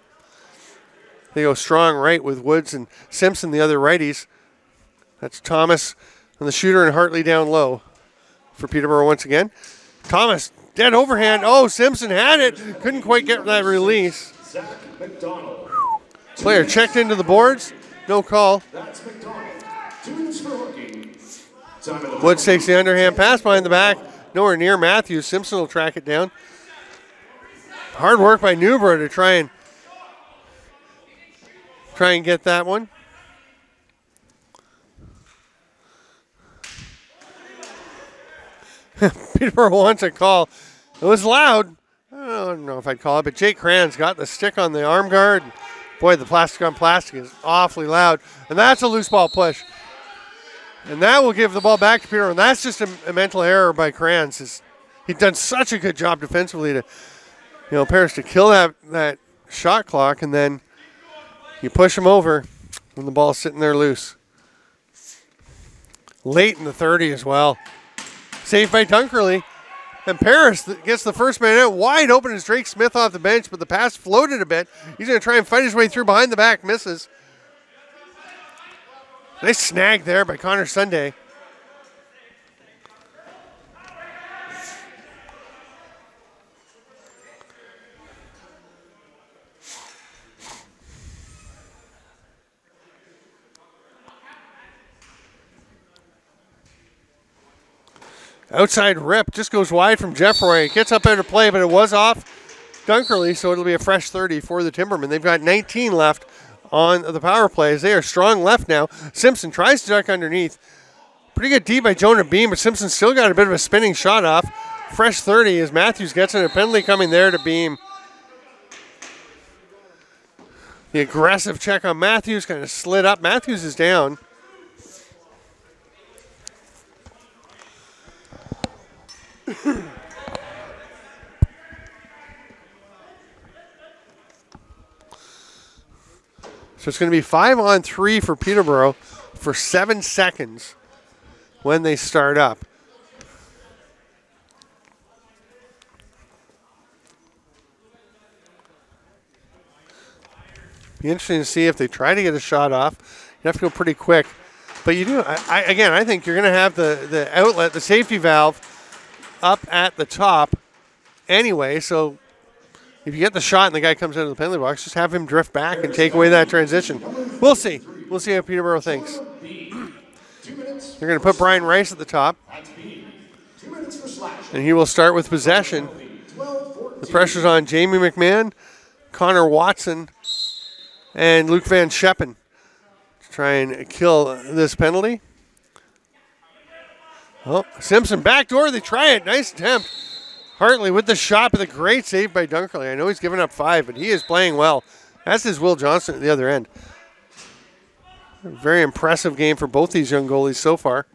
They go strong right with Woods and Simpson, the other righties. That's Thomas on the shooter and Hartley down low for Peterborough once again. Thomas, dead overhand. Oh, Simpson had it. Couldn't quite get that release. Zach McDonald. Player checked into the boards. No call. That's McDonald. 2 minutes for hooking. Time of the Woods takes the underhand pass behind the back. Nowhere near Matthews. Simpson will track it down. Hard work by Newborough to try and get that one. Peterborough wants a call. It was loud. I don't know if I'd call it, but Jake Kranz got the stick on the arm guard. Boy, the plastic on plastic is awfully loud. And that's a loose ball push. And that will give the ball back to Peterborough. And that's just a mental error by Kranz. He'd done such a good job defensively to, Paris to kill that shot clock, and then you push him over when the ball's sitting there loose. Late in the 30 as well. Saved by Dunkerley. And Paris gets the first man out. Wide open is Drake Smith off the bench, but the pass floated a bit. He's going to try and fight his way through behind the back. Misses. Nice snag there by Connor Sunday. Outside rip, just goes wide from Jeffroy. It gets up out of play, but it was off Dunkerley, so it'll be a fresh 30 for the Timbermen. They've got 19 left on the power plays. They are strong left now. Simpson tries to duck underneath. Pretty good D by Jonah Beam, but Simpson still got a bit of a spinning shot off. Fresh 30 as Matthews gets in. A penalty coming there to Beam. The aggressive check on Matthews kind of slid up. Matthews is down. So it's going to be 5-on-3 for Peterborough for 7 seconds when they start up. Be interesting to see if they try to get a shot off. You have to go pretty quick. But you do, I think you're going to have the outlet, the safety valve, up at the top anyway. So if you get the shot and the guy comes out of the penalty box, just have him drift back and take away that transition. We'll see. We'll see how Peterborough thinks. They're going to put Brian Rice at the top. And he will start with possession. The pressure's on Jamie McMahon, Connor Watson, and Luke Van Scheppen to try and kill this penalty. Oh, Simpson backdoor. They try it. Nice attempt. Hartley with the shot, but a great save by Dunkerley. I know he's given up 5, but he is playing well. As is Will Johnson at the other end. A very impressive game for both these young goalies so far.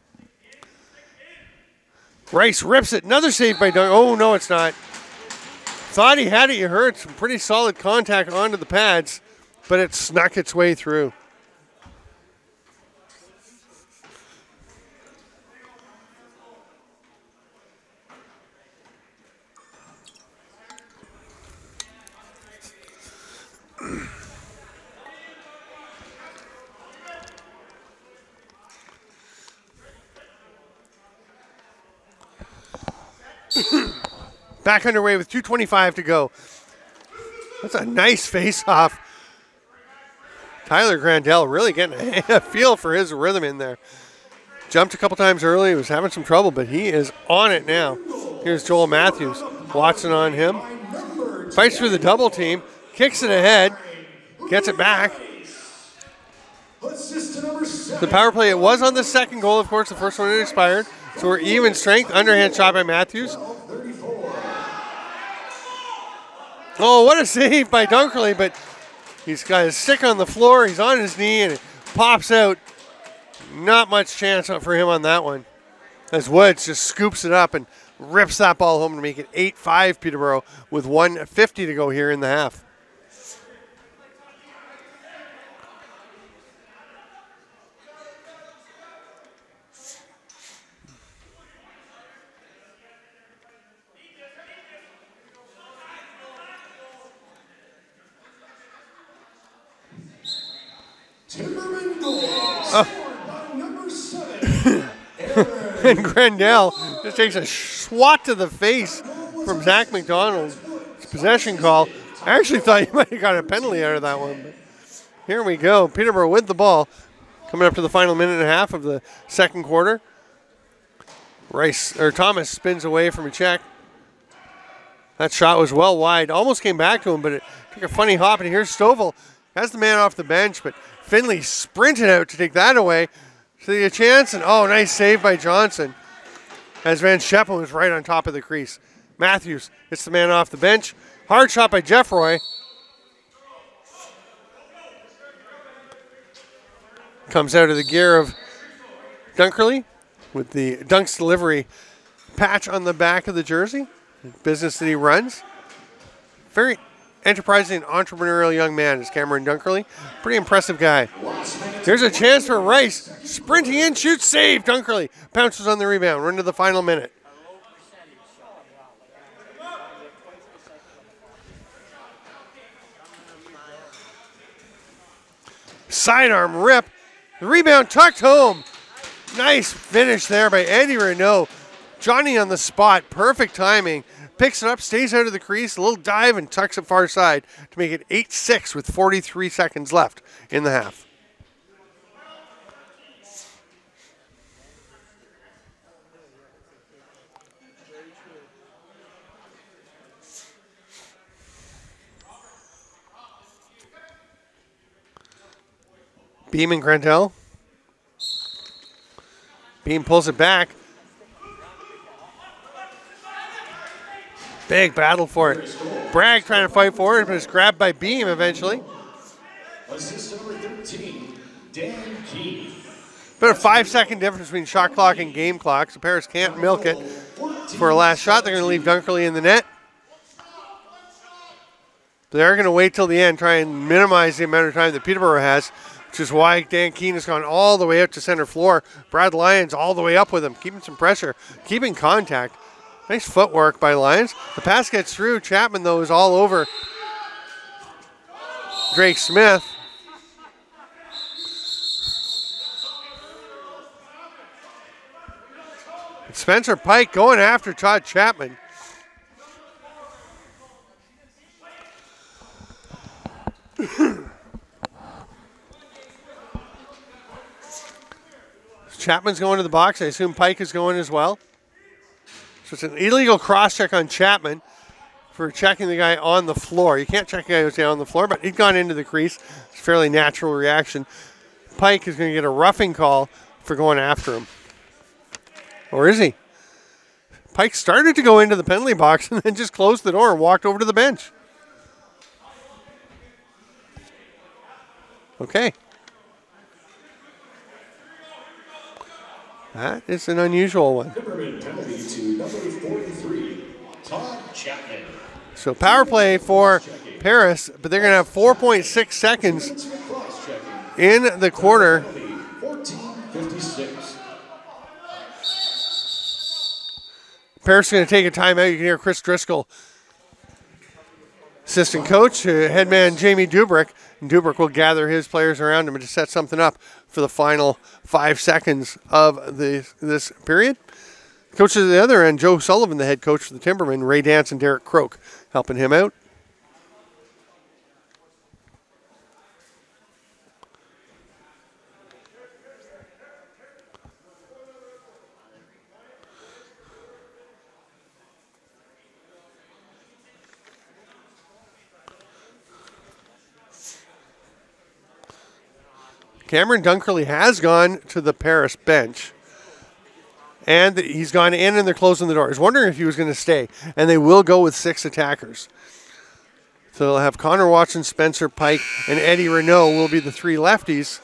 Rice rips it. Another save by Dunkerley. Oh, no, it's not. Thought he had it. You heard some pretty solid contact onto the pads, but it snuck its way through. Back underway with 2:25 to go. That's a nice face-off. Tyler Grandel really getting a feel for his rhythm in there. Jumped a couple times early, was having some trouble, but he is on it now. Here's Joel Matthews. Watson on him. Fights through the double team. Kicks it ahead. Gets it back. The power play, it was on the second goal, of course. The first one had expired. So we're even strength. Underhand shot by Matthews. Oh, what a save by Dunkerley, but he's got his stick on the floor. He's on his knee, and it pops out. Not much chance for him on that one. As Woods just scoops it up and rips that ball home to make it 8-5 Peterborough with 1:50 to go here in the half. Timbermen goals. Number 7. And Grandel just takes a swat to the face from Zach McDonald. Possession call. I actually thought you might have got a penalty out of that one. But here we go. Peterborough with the ball. Coming up to the final minute and a half of the second quarter. Thomas spins away from a check. That shot was well wide. Almost came back to him, but it took a funny hop. And here's Stovall. Has the man off the bench, but Finley sprinted out to take that away. So they get a chance, and oh, nice save by Johnson. As Van Scheppen was right on top of the crease. Matthews gets the man off the bench. Hard shot by Jeffroy. Comes out of the gear of Dunkerley with the Dunks Delivery patch on the back of the jersey. Business that he runs. Very enterprising, entrepreneurial young man is Cameron Dunkerley. Pretty impressive guy. Here's a chance for Rice. Sprinting in, shoots, save. Dunkerley pounces on the rebound. We're into the final minute. Sidearm rip. The rebound tucked home. Nice finish there by Eddie Renault. Johnny on the spot. Perfect timing. Picks it up, stays out of the crease, a little dive, and tucks it far side to make it 8-6 with 43 seconds left in the half. Beam and Grantel. Beam pulls it back. Big battle for it. Bragg trying to fight for it, but it's grabbed by Beam eventually. Assist number 13, Dan Key. About a 5-second difference between shot clock and game clock, so Paris can't milk it for a last shot. They're going to leave Dunkerley in the net. They're going to wait till the end, try and minimize the amount of time that Peterborough has, which is why Dan Keane has gone all the way out to center floor. Brad Lyons all the way up with him, keeping some pressure, keeping contact. Nice footwork by Lyons. The pass gets through. Chapman, though, is all over Drake Smith. Spencer Pike going after Todd Chapman. Chapman's going to the box. I assume Pike is going as well. So it's an illegal cross-check on Chapman for checking the guy on the floor. You can't check a guy who's down on the floor, but he'd gone into the crease. It's a fairly natural reaction. Pike is going to get a roughing call for going after him. Or is he? Pike started to go into the penalty box and then just closed the door and walked over to the bench. Okay. That is an unusual one. Timbermen penalty to number 43, Todd Chapman. So power play for Paris, but they're going to have 4.6 seconds in the quarter. 14:56. Paris is going to take a timeout. You can hear Chris Driscoll, assistant coach, headman Jamie Dubrick. And Dubrick will gather his players around him to set something up for the final 5 seconds of this period. Coaches at the other end, Joe Sullivan, the head coach for the Timbermen, Ray Dance and Derek Croak helping him out. Cameron Dunkerley has gone to the Paris bench. And he's gone in and they're closing the door. I was wondering if he was going to stay. And they will go with 6 attackers. So they'll have Connor Watson, Spencer Pike, and Eddie Renault will be the 3 lefties.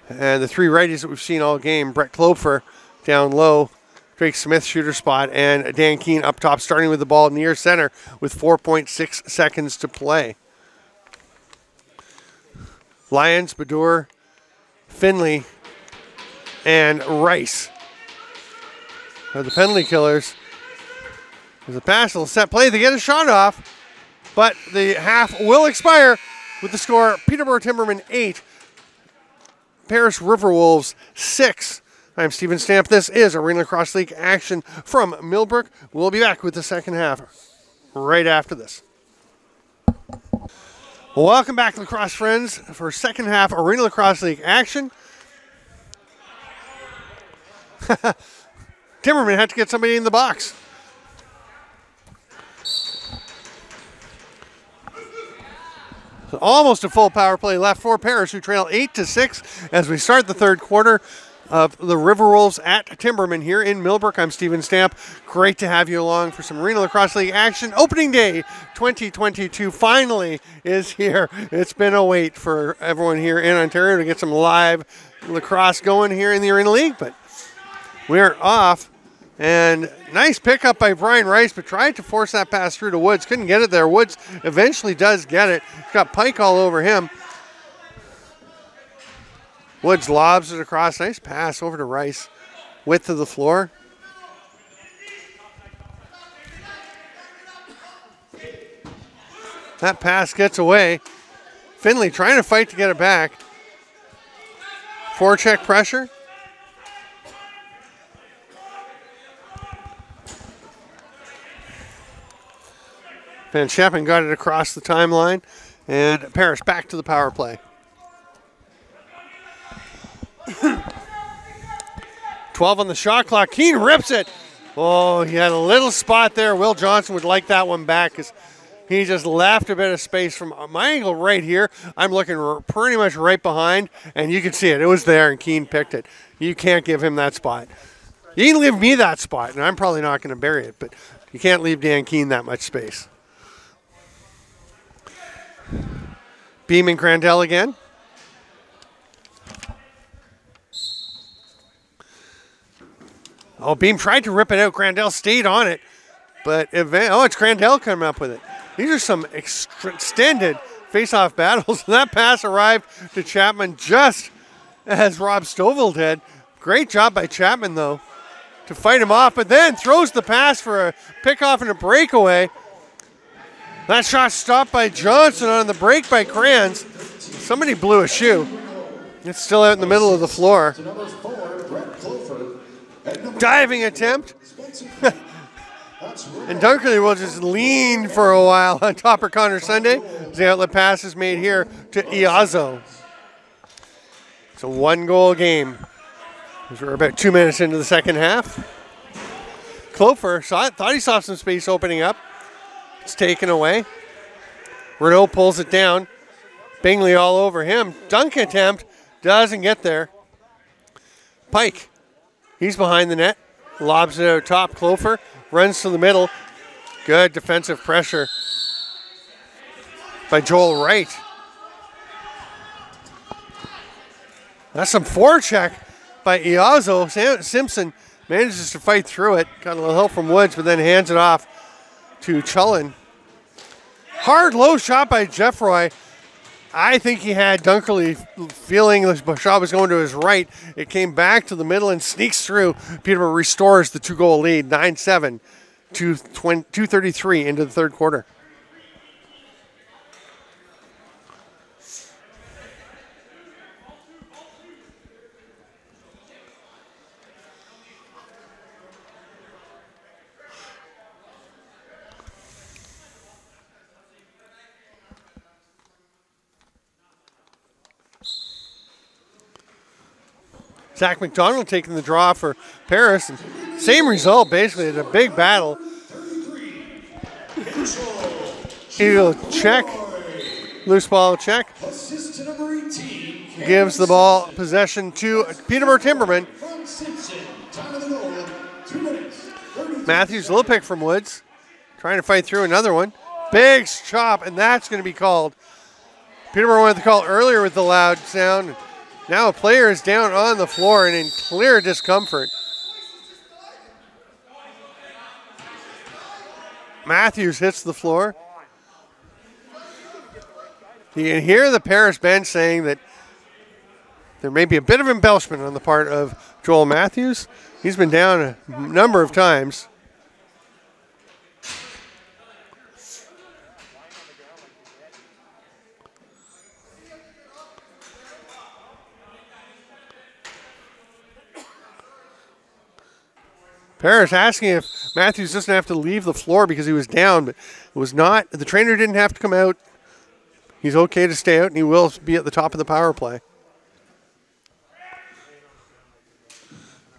And the 3 righties that we've seen all game, Brett Klopfer down low, Drake Smith shooter spot, and Dan Keane up top, starting with the ball near center with 4.6 seconds to play. Lyons, Badur, Finley, and Rice are the penalty killers. There's a pass, it'll set play. They get a shot off, but the half will expire with the score Peterborough Timbermen 8, Paris RiverWolves 6. I'm Stephen Stamp. This is Arenalacrosseleague action from Millbrook. We'll be back with the second half right after this. Welcome back, lacrosse friends, for second half Arenalacrosseleague action. Timberman had to get somebody in the box. So almost a full power play left for Paris, who trail 8-6 as we start the third quarter of the RiverWolves at Timbermen here in Millbrook. I'm Stephen Stamp. Great to have you along for some Arenalacrosseleague action. Opening day 2022 finally is here. It's been a wait for everyone here in Ontario to get some live lacrosse going here in the Arena League, but we're off. And nice pickup by Brian Rice, but tried to force that pass through to Woods. Couldn't get it there. Woods eventually does get it. He's got Pike all over him. Woods lobs it across. Nice pass over to Rice. Width of the floor. That pass gets away. Finley trying to fight to get it back. Forecheck pressure. Van Scheppen got it across the timeline. And Paris back to the power play. 12 on the shot clock. Keane rips it. Oh, he had a little spot there. Will Johnson would like that one back because He just left a bit of space from my angle right here. I'm looking pretty much right behind, and you can see it. It was there, and Keane picked it. You can't give him that spot. You can leave me that spot, and I'm probably not going to bury it, but you can't leave Dan Keane that much space. Beam and Crandell again. Oh, Beam tried to rip it out. Crandell stayed on it. But it's Crandell coming up with it. These are some extended face-off battles. That pass arrived to Chapman just as Rob Stovall did. Great job by Chapman, though, to fight him off, but then throws the pass for a pickoff and a breakaway. That shot stopped by Johnson on the break by Crans. Somebody blew a shoe. It's still out in the middle of the floor. Diving attempt. And Dunkerley will just lean for a while on Topper Connor Sunday. The outlet pass is made here to Iazo. It's a 1-goal game. We're about 2 minutes into the second half. Clofer thought he saw some space opening up. It's taken away. Renault pulls it down. Bingley all over him. Dunk attempt doesn't get there. Pike, he's behind the net. Lobs it out top. Clofer runs to the middle. Good defensive pressure by Joel Wright. That's some forecheck by Iazo. Simpson manages to fight through it. Got a little help from Woods, but then hands it off to Chullen. Hard low shot by Jeffroy. I think he had Dunkerley feeling the shot was going to his right. It came back to the middle and sneaks through. Peterborough restores the 2-goal lead, 9-7, 2:33 into the third quarter. Zach McDonald taking the draw for Paris. And same result, basically. It's a big battle. He'll check. Loose ball check. Gives the ball possession to Peterborough Timbermen. Matthews, a little pick from Woods. Trying to fight through another one. Big chop, and that's going to be called. Peterborough wanted the call earlier with the loud sound. Now a player is down on the floor and in clear discomfort. Matthews hits the floor. You can hear the Paris bench saying that there may be a bit of embellishment on the part of Joel Matthews. He's been down a number of times. Paris asking if Matthews doesn't have to leave the floor because he was down, but it was not. The trainer didn't have to come out. He's okay to stay out, and he will be at the top of the power play.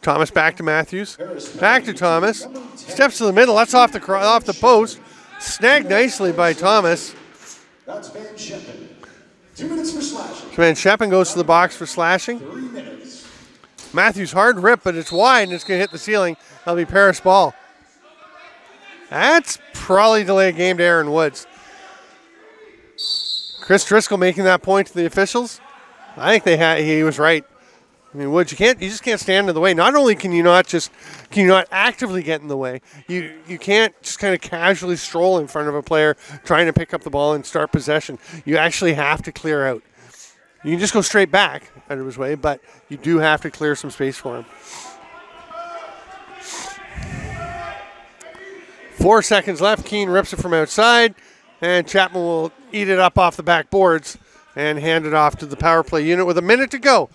Thomas back to Matthews. Back to Thomas. Steps to the middle. That's off the post. Snagged nicely by Thomas. That's Van Scheppen. 2 minutes for slashing. Van Scheppen goes to the box for slashing. 3 minutes. Matthews hard rip, but it's wide, and it's going to hit the ceiling. That'll be Paris ball. That's probably delayed game to Aaron Woods. Chris Driscoll making that point to the officials. I think he was right. I mean, Woods, you just can't stand in the way. Not only can you not actively get in the way, you can't just kind of casually stroll in front of a player trying to pick up the ball and start possession. You actually have to clear out. You can just go straight back out of his way, but you do have to clear some space for him. 4 seconds left. Keane rips it from outside, and Chapman will eat it up off the backboards and hand it off to the power play unit with a minute to go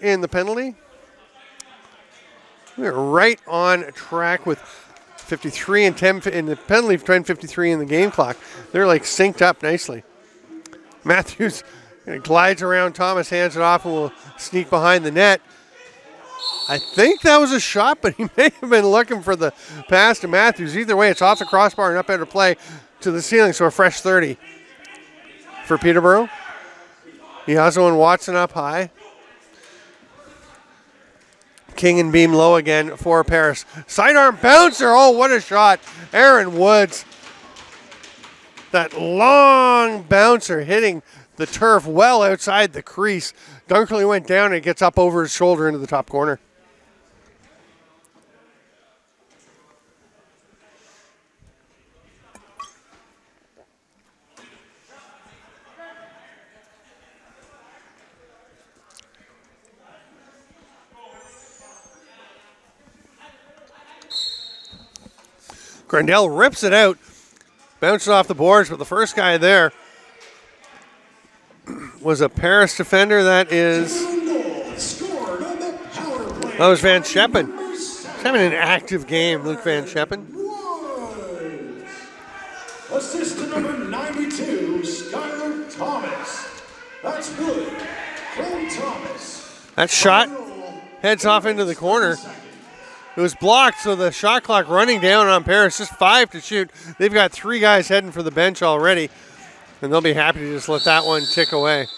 in the penalty. We're right on track with 53 and 10 in the penalty, 10:53 in the game clock. They're like synced up nicely. Matthews glides around Thomas, hands it off, and will sneak behind the net. I think that was a shot, but he may have been looking for the pass to Matthews. Either way, it's off the crossbar and up out of play to the ceiling, so a fresh 30 for Peterborough. Iazo and Watson up high. King and Beam low again for Paris. Sidearm bouncer. Oh, what a shot. Aaron Woods. That long bouncer hitting the turf well outside the crease. Dunkerley went down and it gets up over his shoulder into the top corner. Grandel rips it out, bounces off the boards, but the first guy there was a Paris defender. That was Van Scheppen. He's having an active game, Luke Van Scheppen. Assist to number 92, Skylar Thomas. That's good from Thomas. That shot heads off into the corner. It was blocked, so the shot clock running down on Paris. Just 5 to shoot. They've got 3 guys heading for the bench already, and they'll be happy to just let that one tick away.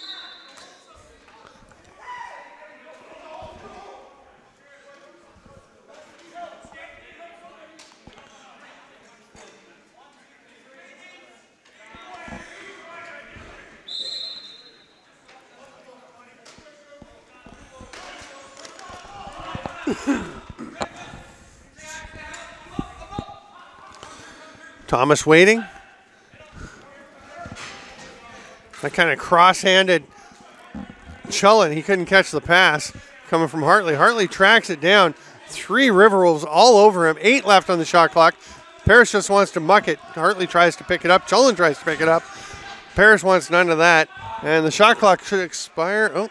Thomas waiting. That kind of cross-handed Chullen. He couldn't catch the pass coming from Hartley. Hartley tracks it down. 3 RiverWolves all over him. 8 left on the shot clock. Paris just wants to muck it. Hartley tries to pick it up. Chullen tries to pick it up. Paris wants none of that. And the shot clock should expire. Oh.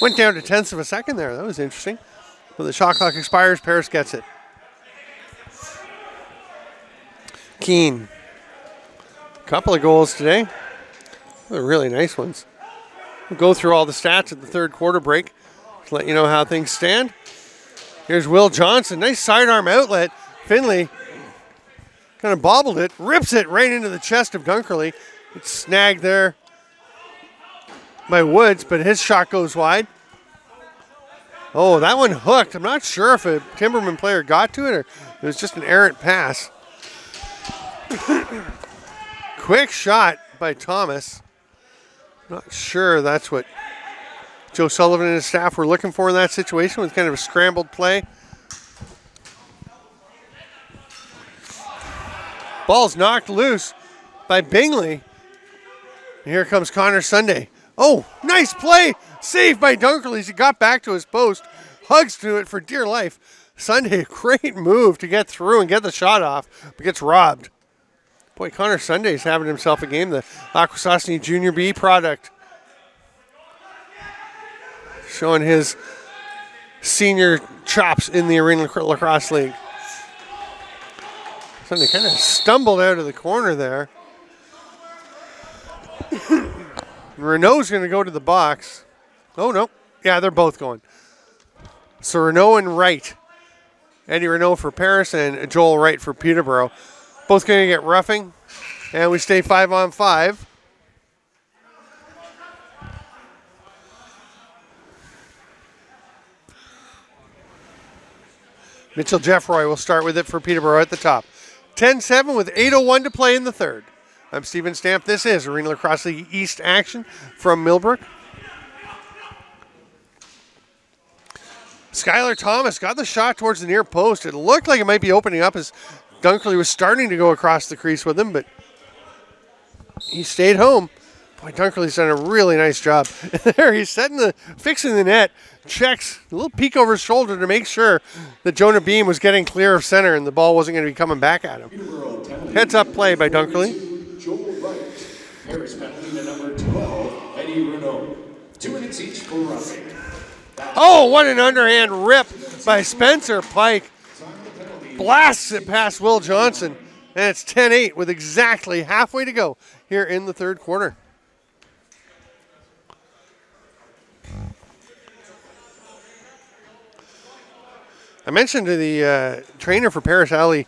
Went down to tenths of a second there. That was interesting. But the shot clock expires. Paris gets it. Keane. Couple of goals today. They're really nice ones. We'll go through all the stats at the third quarter break to let you know how things stand. Here's Will Johnson. Nice sidearm outlet. Finley kind of bobbled it. Rips it right into the chest of Dunkerley. It's snagged there by Woods, but his shot goes wide. Oh, that one hooked. I'm not sure if a Timberman player got to it or it was just an errant pass. Quick shot by Thomas. Not sure that's what Joe Sullivan and his staff were looking for in that situation with kind of a scrambled play. Ball's knocked loose by Bingley. And here comes Connor Sunday. Oh, nice play. Saved by Dunkerley. He got back to his post. Hugs to it for dear life. Sunday, great move to get through and get the shot off, but gets robbed. Boy, Connor Sunday's having himself a game. The Akwesasne Junior B product. Showing his senior chops in the Arenalacrosseleague League. Sunday kind of stumbled out of the corner there. Renault's going to go to the box. Oh, no. Yeah, they're both going. So Renault and Wright. Eddie Renault for Paris and Joel Wright for Peterborough. Both going to get roughing, and we stay 5-on-5. Mitchell Jeffroy will start with it for Peterborough at the top. 10-7 with 8:01 to play in the third. I'm Stephen Stamp. This is Arenalacrosseleague East action from Millbrook. Skylar Thomas got the shot towards the near post. It looked like it might be opening up as Dunkerley was starting to go across the crease with him, but he stayed home. Boy, Dunkerley's done a really nice job. There, he's fixing the net, checks a little peek over his shoulder to make sure that Jonah Beam was getting clear of center and the ball wasn't going to be coming back at him. Heads up play by Dunkerley. Joel Wright. Paris penalty to number 12, Eddie Renault. 2 minutes each for roughing. Oh, what an underhand rip by Spencer Pike. Blasts it past Will Johnson, and it's 10-8 with exactly halfway to go here in the third quarter. I mentioned to the trainer for Paris, Ali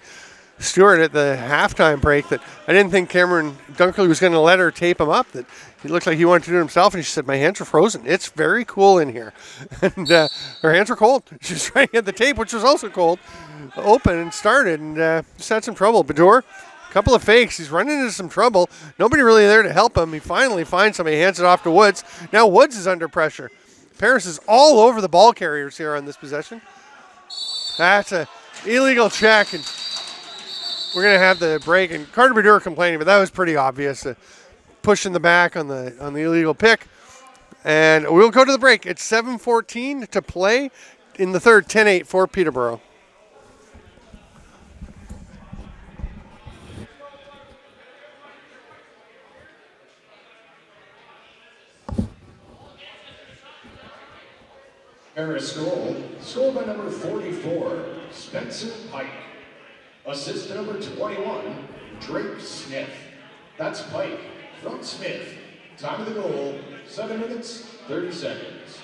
Stewart, at the halftime break that I didn't think Cameron Dunkerley was going to let her tape him up, that he looked like he wanted to do it himself, and she said, my hands are frozen. It's very cool in here. And her hands were cold. She was trying to get the tape, which was also cold, open and started, and just had some trouble. Bador, a couple of fakes. He's running into some trouble. Nobody really there to help him. He finally finds somebody, hands it off to Woods. Now Woods is under pressure. Paris is all over the ball carriers here on this possession. That's an illegal check, and we're going to have the break. And Carter Bador complaining, but that was pretty obvious. Push in the back on the illegal pick. And we'll go to the break. It's 7:14 to play in the third, 10-8 for Peterborough. Paris goal, scored by number 44, Spencer Pike. Assist to number 21, Drake Smith. That's Pike from Smith. Time of the goal, 7 minutes, 30 seconds.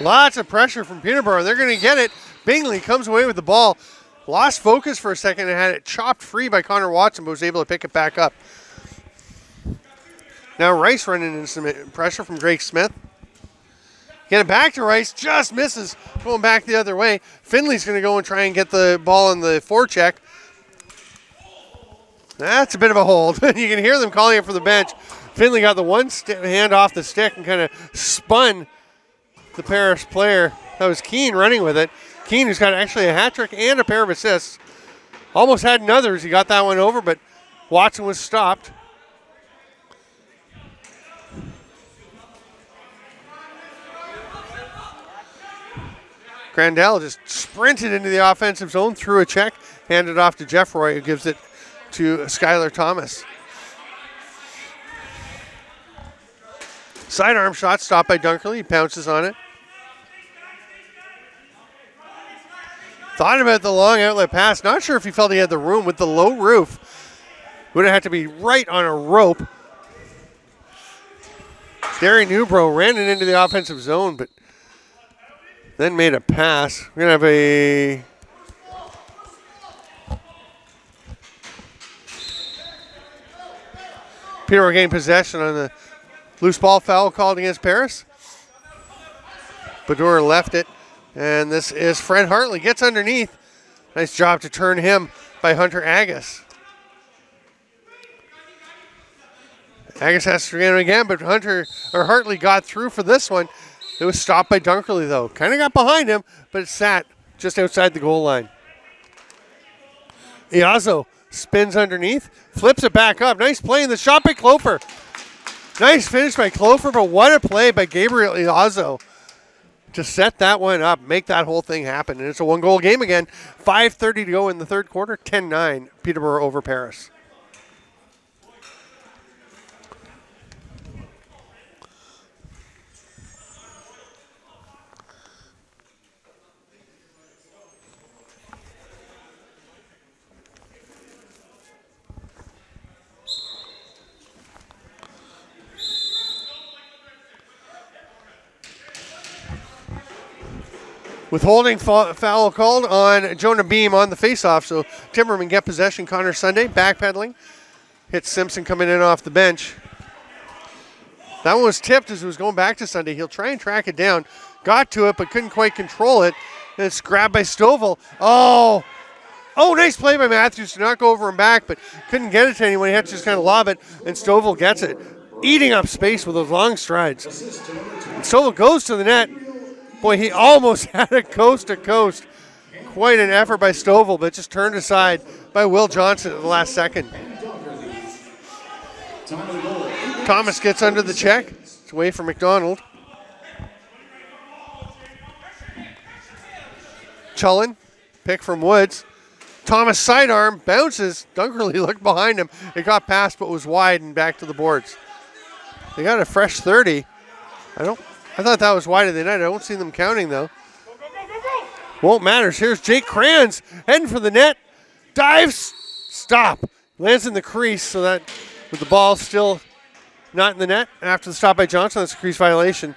Lots of pressure from Peterborough. They're going to get it. Bingley comes away with the ball. Lost focus for a second and had it chopped free by Connor Watson, but was able to pick it back up. Now Rice running into some pressure from Drake Smith. Get it back to Rice. Just misses. Going back the other way. Finley's going to go and try and get the ball on the forecheck. That's a bit of a hold. You can hear them calling it for the bench. Finley got the one hand off the stick and kind of spun the Paris player. That was Keane running with it. Keane, who's got actually a hat trick and a pair of assists. Almost had another as he got that one over, but Watson was stopped. Grandel just sprinted into the offensive zone, threw a check, handed off to Jeff Roy, who gives it to Skylar Thomas. Sidearm shot stopped by Dunkerley. He pounces on it. Thought about the long outlet pass. Not sure if he felt he had the room with the low roof. Would have had to be right on a rope. Derry Newbro ran it into the offensive zone, but then made a pass. We're going to have a Peterborough gained possession on the loose ball foul called against Paris. Bador left it, and this is Fred Hartley. Gets underneath. Nice job to turn him by Hunter Agus. Agus has to get it again, but Hartley got through for this one. It was stopped by Dunkerley, though. Kind of got behind him, but it sat just outside the goal line. Iazo spins underneath, flips it back up. Nice play in the shot by Clofer. Nice finish by Clofer, but what a play by Gabriel Iazo to set that one up, make that whole thing happen. And it's a one-goal game again. 5:30 to go in the third quarter, 10-9, Peterborough over Paris. Withholding foul called on Jonah Beam on the faceoff, so Timbermen get possession. Connor Sunday backpedaling. Hits Simpson coming in off the bench. That one was tipped as it was going back to Sunday. He'll try and track it down. Got to it, but couldn't quite control it. And it's grabbed by Stovall. Oh, nice play by Matthews to not go over and back, but couldn't get it to anyone. He had to just kind of lob it, and Stovall gets it. Eating up space with those long strides. And Stovall goes to the net. Boy, he almost had it coast to coast. Quite an effort by Stovall, but just turned aside by Will Johnson at the last second. Thomas gets under the check. It's away from McDonald. Cullen Pick from Woods. Thomas sidearm, bounces. Dunkerley looked behind him. It got past but was wide and back to the boards. They got a fresh 30. I thought that was wide of the net. I don't see them counting though. Won't matter. Here's Jake Kranz heading for the net. Dives. Stop. Lands in the crease so that with the ball still not in the net after the stop by Johnson. That's a crease violation.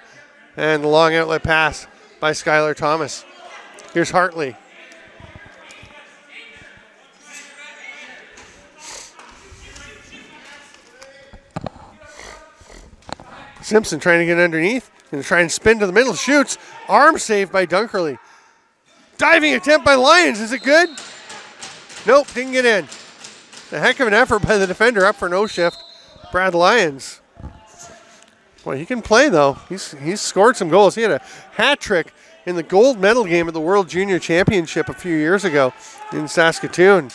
And the long outlet pass by Skylar Thomas. Here's Hartley. Simpson trying to get underneath. Going to try and spin to the middle. Shoots. Arm saved by Dunkerley. Diving attempt by Lyons. Is it good? Nope, didn't get in. A heck of an effort by the defender up for no shift. Brad Lyons. Well, he can play, though. He's scored some goals. He had a hat trick in the gold medal game at the World Junior Championship a few years ago in Saskatoon.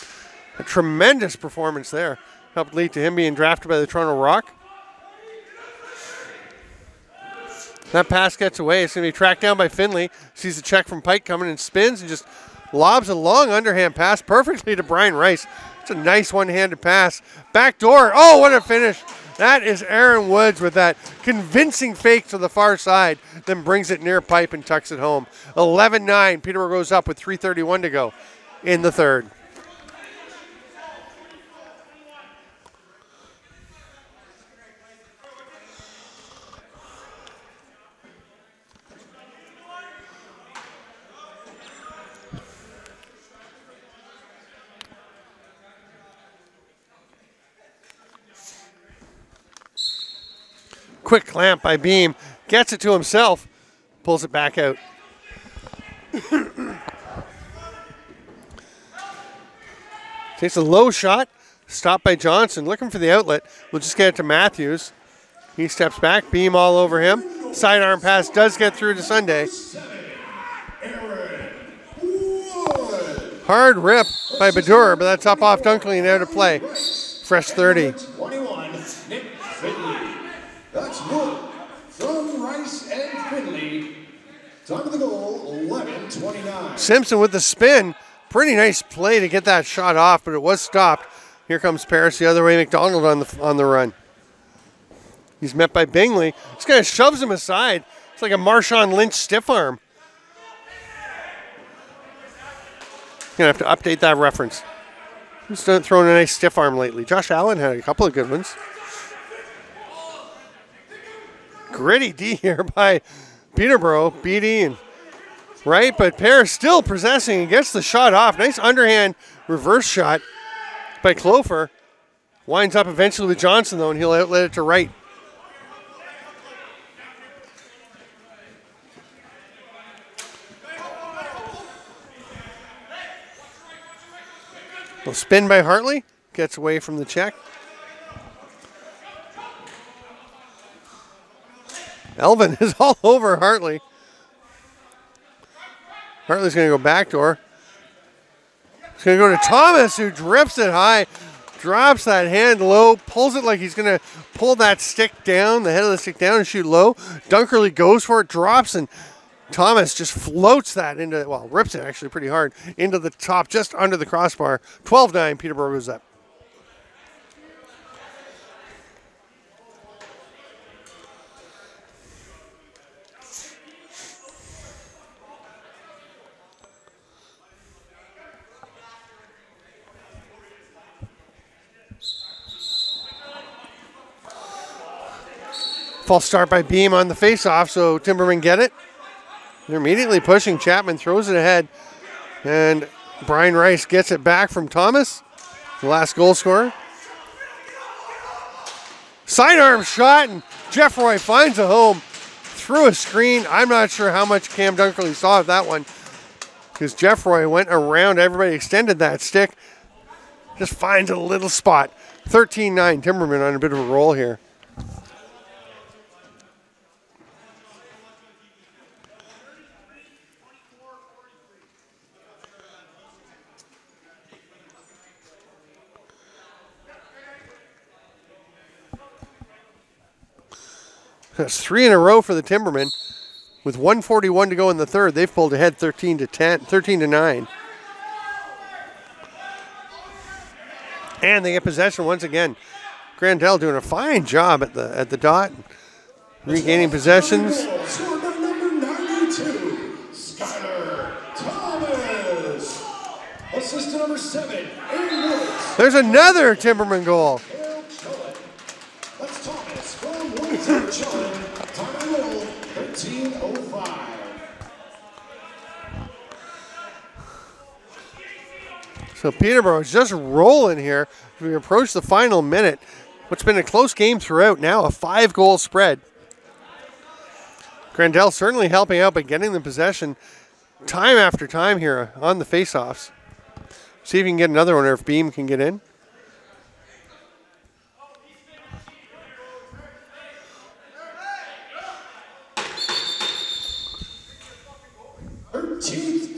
A tremendous performance there. Helped lead to him being drafted by the Toronto Rock. That pass gets away. It's going to be tracked down by Finley. Sees the check from Pike coming and spins and just lobs a long underhand pass perfectly to Brian Rice. It's a nice one-handed pass. Back door. Oh, what a finish. That is Aaron Woods with that convincing fake to the far side, then brings it near pipe and tucks it home. 11-9. Peterborough goes up with 3:31 to go in the third. Quick clamp by Beam. Gets it to himself. Pulls it back out. Takes a low shot. Stopped by Johnson. Looking for the outlet. We'll just get it to Matthews. He steps back. Beam all over him. Sidearm pass does get through to Sunday. Hard rip by Badur, but that's up off Dunkley and out of play. Fresh 30. 21, Nick Finley. That's good from Rice and Finley. Time of the goal, 11:29. Simpson with the spin. Pretty nice play to get that shot off, but it was stopped. Here comes Paris the other way. McDonald on the run. He's met by Bingley. This guy shoves him aside. It's like a Marshawn Lynch stiff arm. Gonna have to update that reference. He's throwing a nice stiff arm lately. Josh Allen had a couple of good ones. Gritty D here by Peterborough, Beatty and right, but Paris still possessing and gets the shot off. Nice underhand reverse shot by Clofer. Winds up eventually with Johnson though, and he'll outlet it to right. Well, spin by Hartley, gets away from the check. Elvin is all over Hartley. Hartley's going to go backdoor. It's going to go to Thomas, who drifts it high, drops that hand low, pulls it like he's going to pull that stick down, the head of the stick down and shoot low. Dunkerley goes for it, drops, and Thomas just floats that into, well, rips it actually pretty hard, into the top, just under the crossbar. 12-9, Peterborough goes up. False start by Beam on the face-off, so Timbermen get it. They're immediately pushing. Chapman throws it ahead, and Brian Rice gets it back from Thomas, the last goal scorer. Sidearm shot, and Jeff Roy finds a home through a screen. I'm not sure how much Cam Dunkerley saw of that one, because Jeff Roy went around everybody, extended that stick, just finds a little spot. 13-9, Timbermen on a bit of a roll here. That's 3 in a row for the Timbermen. With 1:41 to go in the third, they've pulled ahead 13-9. And they get possession once again. Grandel doing a fine job at the dot, regaining possessions. Scored by number 92, Skylar Thomas. Assist to number 7, Arenalacrosseleague. There's another Timberman goal. That's Thomas from Untitled Chapter. Time of goal, 13:05. So Peterborough is just rolling here. We approach the final minute. What's been a close game throughout, now a 5-goal spread. Grandel certainly helping out by getting the possession time after time here on the faceoffs. See if he can get another one or if Beam can get in.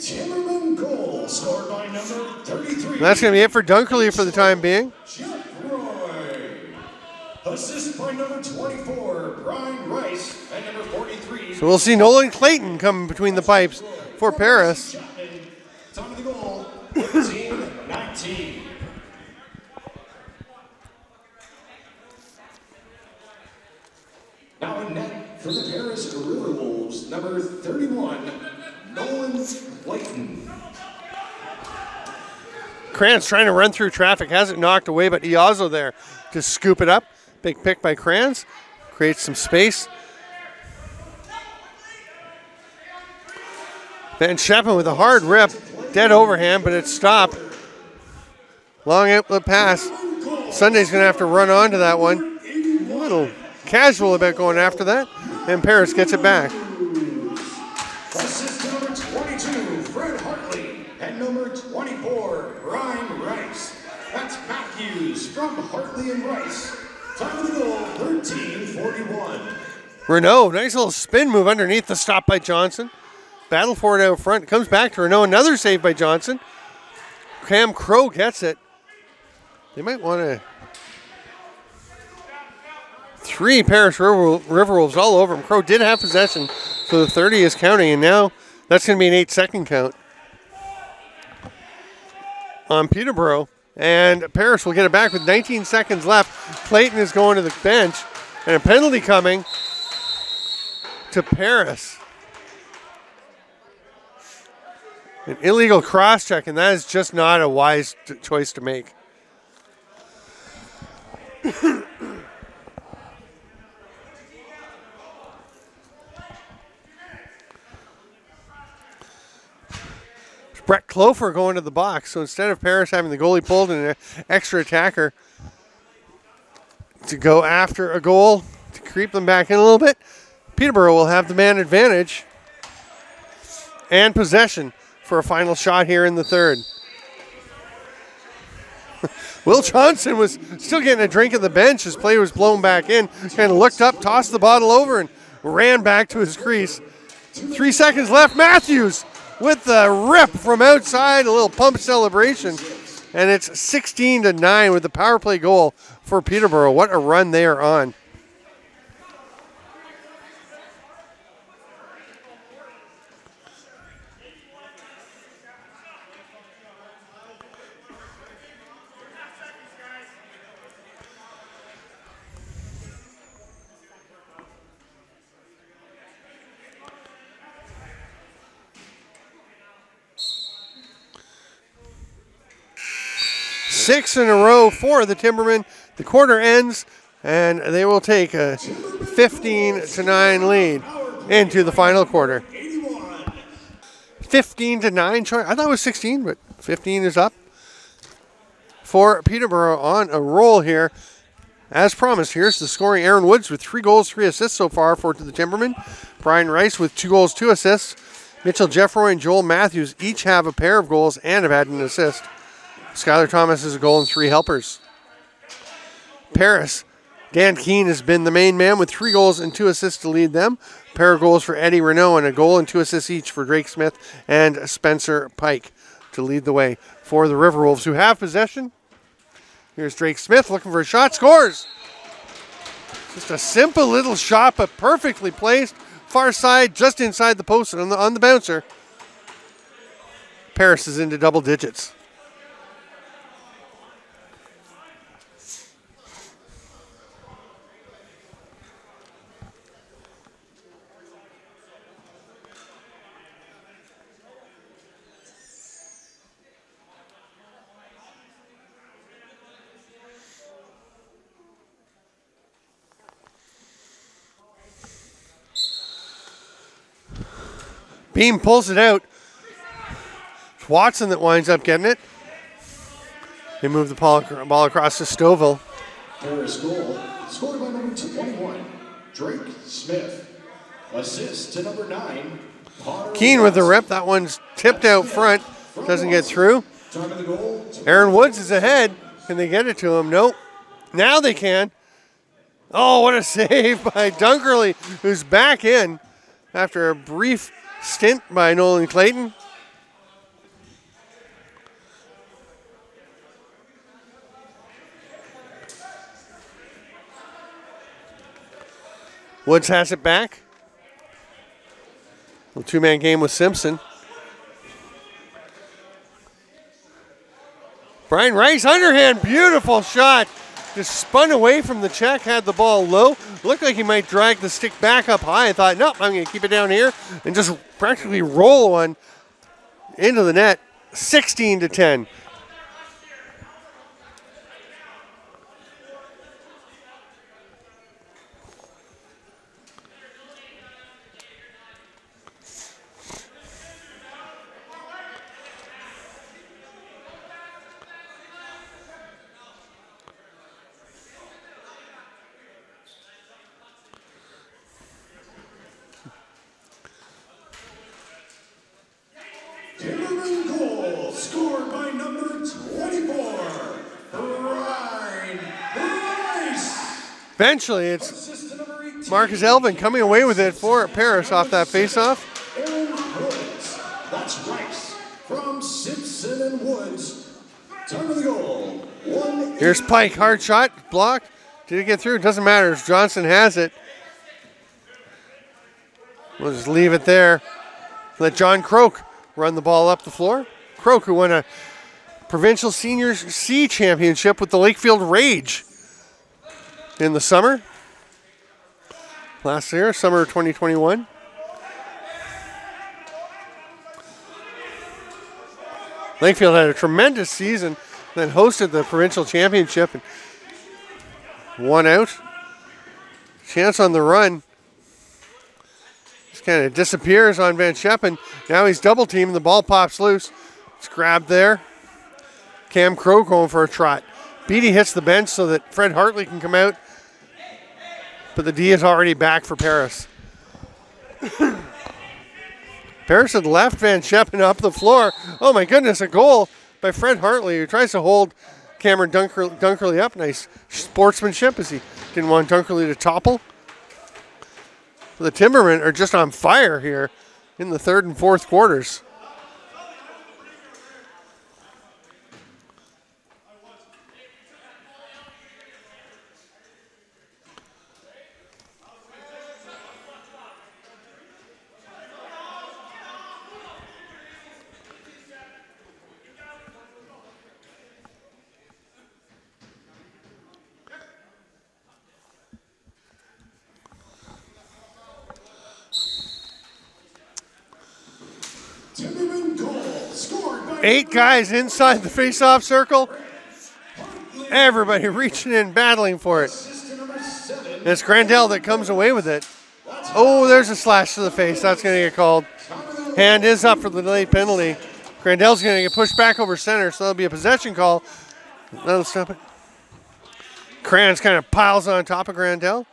Timberman goal scored by number 33. And that's going to be it for Dunkerley for the time being. Assist by number 24, Brian Rice, and number 43. So we'll see Nolan Clayton come between the pipes for Paris. Time of the goal, 15-19. Now in net for the Paris RiverWolves, number 31, Nolan Clayton. Krantz trying to run through traffic, has it knocked away, but Iazzo there to scoop it up. Big pick by Krantz, creates some space. Van Scheppen with a hard rip, dead overhand, but it's stopped. Long outlet pass. Sunday's going to have to run onto that one. A little casual about going after that, and Paris gets it back. Assist number 22, Fred Hartley, and number 24, Brian Rice. That's Matthews from Hartley and Rice. Time of the goal, 13:41. Renault, nice little spin move underneath the stop by Johnson. Battle for it out front, comes back to Renault, another save by Johnson. Cam Crow gets it. They might want to... 3 Paris Riverwolves all over him. Crow did have possession, so the 30 is counting, and now that's going to be an 8-second count on Peterborough. And Paris will get it back with 19 seconds left. Clayton is going to the bench, and a penalty coming to Paris. An illegal cross-check, and that is just not a wise choice to make. Brett Clofer going to the box. So instead of Paris having the goalie pulled and an extra attacker to go after a goal, to creep them back in a little bit, Peterborough will have the man advantage and possession for a final shot here in the third. Will Johnson was still getting a drink at the bench. His play was blown back in. Kind of looked up, tossed the bottle over, and ran back to his crease. 3 seconds left. Matthews with the rip from outside, a little pump celebration. And it's 16-9 with the power play goal for Peterborough. What a run they are on. Six in a row for the Timbermen. The quarter ends, and they will take a 15-9 lead into the final quarter. 15-9. I thought it was 16, but 15 is up for Peterborough on a roll here. As promised, here's the scoring. Aaron Woods with 3 goals, 3 assists so far for the Timbermen. Brian Rice with 2 goals, 2 assists. Mitchell Jeffroy and Joel Matthews each have a pair of goals and have had an assist. Skylar Thomas has a goal and 3 helpers. Paris, Dan Keane has been the main man with 3 goals and 2 assists to lead them. A pair of goals for Eddie Renault and a goal and 2 assists each for Drake Smith and Spencer Pike to lead the way for the RiverWolves, who have possession. Here's Drake Smith looking for a shot, scores! Just a simple little shot, but perfectly placed. Far side, just inside the post and on the bouncer. Paris is into double digits. Beam pulls it out. It's Watson that winds up getting it. They move the ball across to Stouffville. Paris goal, scored by number 21, Drake Smith. Assist to number 9, Keane with the rip. That one's tipped out front. Doesn't get through. Time of the goal, Aaron Woods is ahead. Can they get it to him? Nope. Now they can. Oh, what a save by Dunkerley, who's back in after a brief stint by Nolan Clayton. Woods has it back. A two-man game with Simpson. Brian Rice, underhand, beautiful shot. Just spun away from the check, had the ball low. Looked like he might drag the stick back up high. I thought, nope, I'm going to keep it down here and just practically roll one into the net. 16-10. Timbermen goal, scored by number 24, Brian Rice. Eventually, it's Assist to number 18, Marcus Elvin coming away with it for Paris off that faceoff. Aaron Woods. That's Rice from Simpson and Woods. Time of the goal, 1. Here's Pike, hard shot, blocked. Did it get through? Doesn't matter. Johnson has it. We'll just leave it there. Let John Croak run the ball up the floor. Croak, who won a provincial senior C championship with the Lakefield Rage in the summer. Last year, summer of 2021. Lakefield had a tremendous season, then hosted the provincial championship and won out. Chance on the run. Just kind of disappears on Van Scheppen. Now he's double teamed. The ball pops loose. It's grabbed there. Cam Crow going for a trot. Beatty hits the bench so that Fred Hartley can come out. But the D is already back for Paris. Paris had left Van Scheppen up the floor. Oh my goodness, a goal by Fred Hartley, who tries to hold Cameron Dunkerley up. Nice sportsmanship as he didn't want Dunkerley to topple. The Timbermen are just on fire here in the third and fourth quarters. Timberman goal, scored by 8 guys inside the face-off circle. Everybody reaching in, battling for it. assist to number 7, And it's Grandel that comes away with it. Oh, there's a slash to the face. That's going to get called. Hand is up for the delayed penalty. Grandel's going to get pushed back over center, so that'll be a possession call. That'll stop it. Kranz kind of piles on top of Grandel.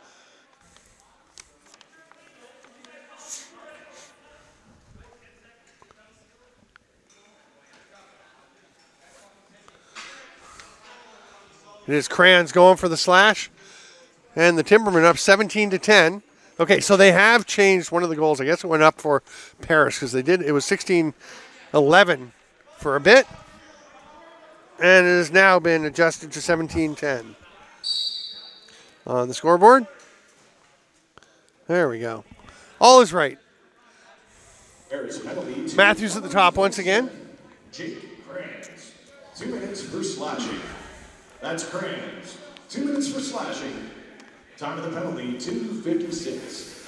It is Kranz going for the slash. And the Timbermen up 17-10. Okay, so they have changed one of the goals. I guess it went up for Paris because they did. It was 16-11 for a bit. And it has now been adjusted to 17-10. On the scoreboard. There we go. All is right. Paris penalty. 2 Matthews at the top once again. Jake Kranz. 2 minutes for slashing. That's Kranz. 2 minutes for slashing. Time of the penalty, 2:56.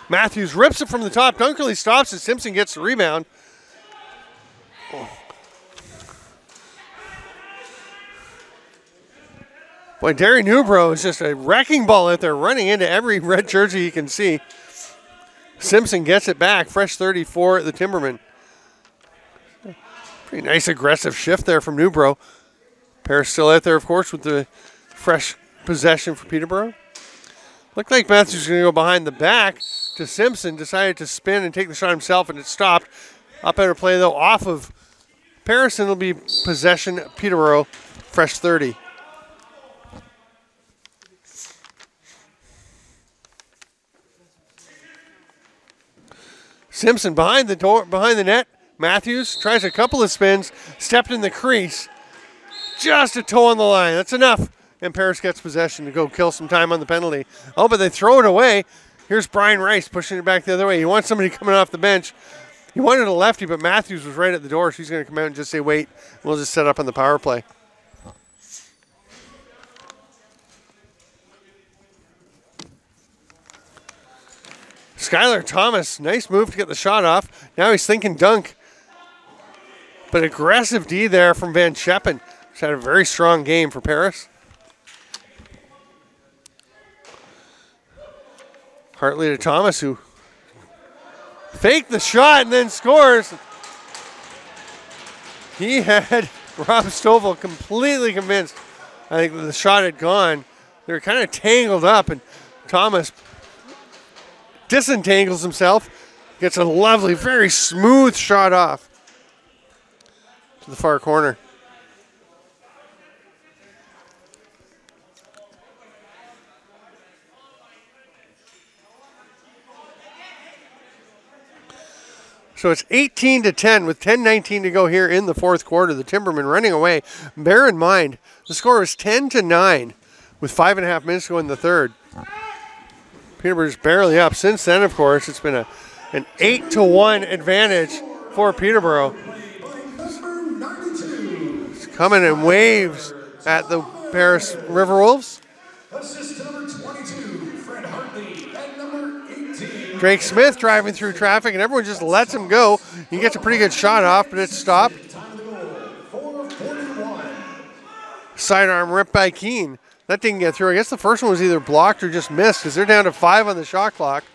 Matthews rips it from the top. Dunkerley stops it. Simpson gets the rebound. Boy, Derry Newbro is just a wrecking ball out there, running into every red jersey you can see. Simpson gets it back. Fresh 30 for the Timbermen. Pretty nice aggressive shift there from Newbro. Paris still out there, of course, with the fresh possession for Peterborough. Looked like Matthews was going to go behind the back to Simpson. Decided to spin and take the shot himself, and it stopped. Up out of play, though, off of Paris, and it'll be possession Peterborough. Fresh 30. Simpson behind the net. Matthews tries a couple of spins, stepped in the crease. Just a toe on the line. That's enough. And Paris gets possession to go kill some time on the penalty. Oh, but they throw it away. Here's Brian Rice pushing it back the other way. He wants somebody coming off the bench. He wanted a lefty, but Matthews was right at the door, so he's going to come out and just say, wait, we'll just set up on the power play. Skylar Thomas, nice move to get the shot off. Now he's thinking dunk. But aggressive D there from Van Scheppen. He's had a very strong game for Paris. Hartley to Thomas, who faked the shot and then scores. He had Rob Stovall completely convinced. I think that the shot had gone. They were kind of tangled up, and Thomas disentangles himself, gets a lovely, very smooth shot off to the far corner. So it's 18-10 with 10:19 to go here in the fourth quarter. The Timbermen running away. Bear in mind, the score is 10-9 with 5.5 minutes to go in the third. Peterborough's barely up. Since then, of course, it's been an 8-1 advantage for Peterborough. It's coming in waves at the Paris RiverWolves. Drake Smith driving through traffic, and everyone just lets him go. He gets a pretty good shot off, but it's stopped. Sidearm ripped by Keene. That didn't get through. I guess the first one was either blocked or just missed because they're down to 5 on the shot clock.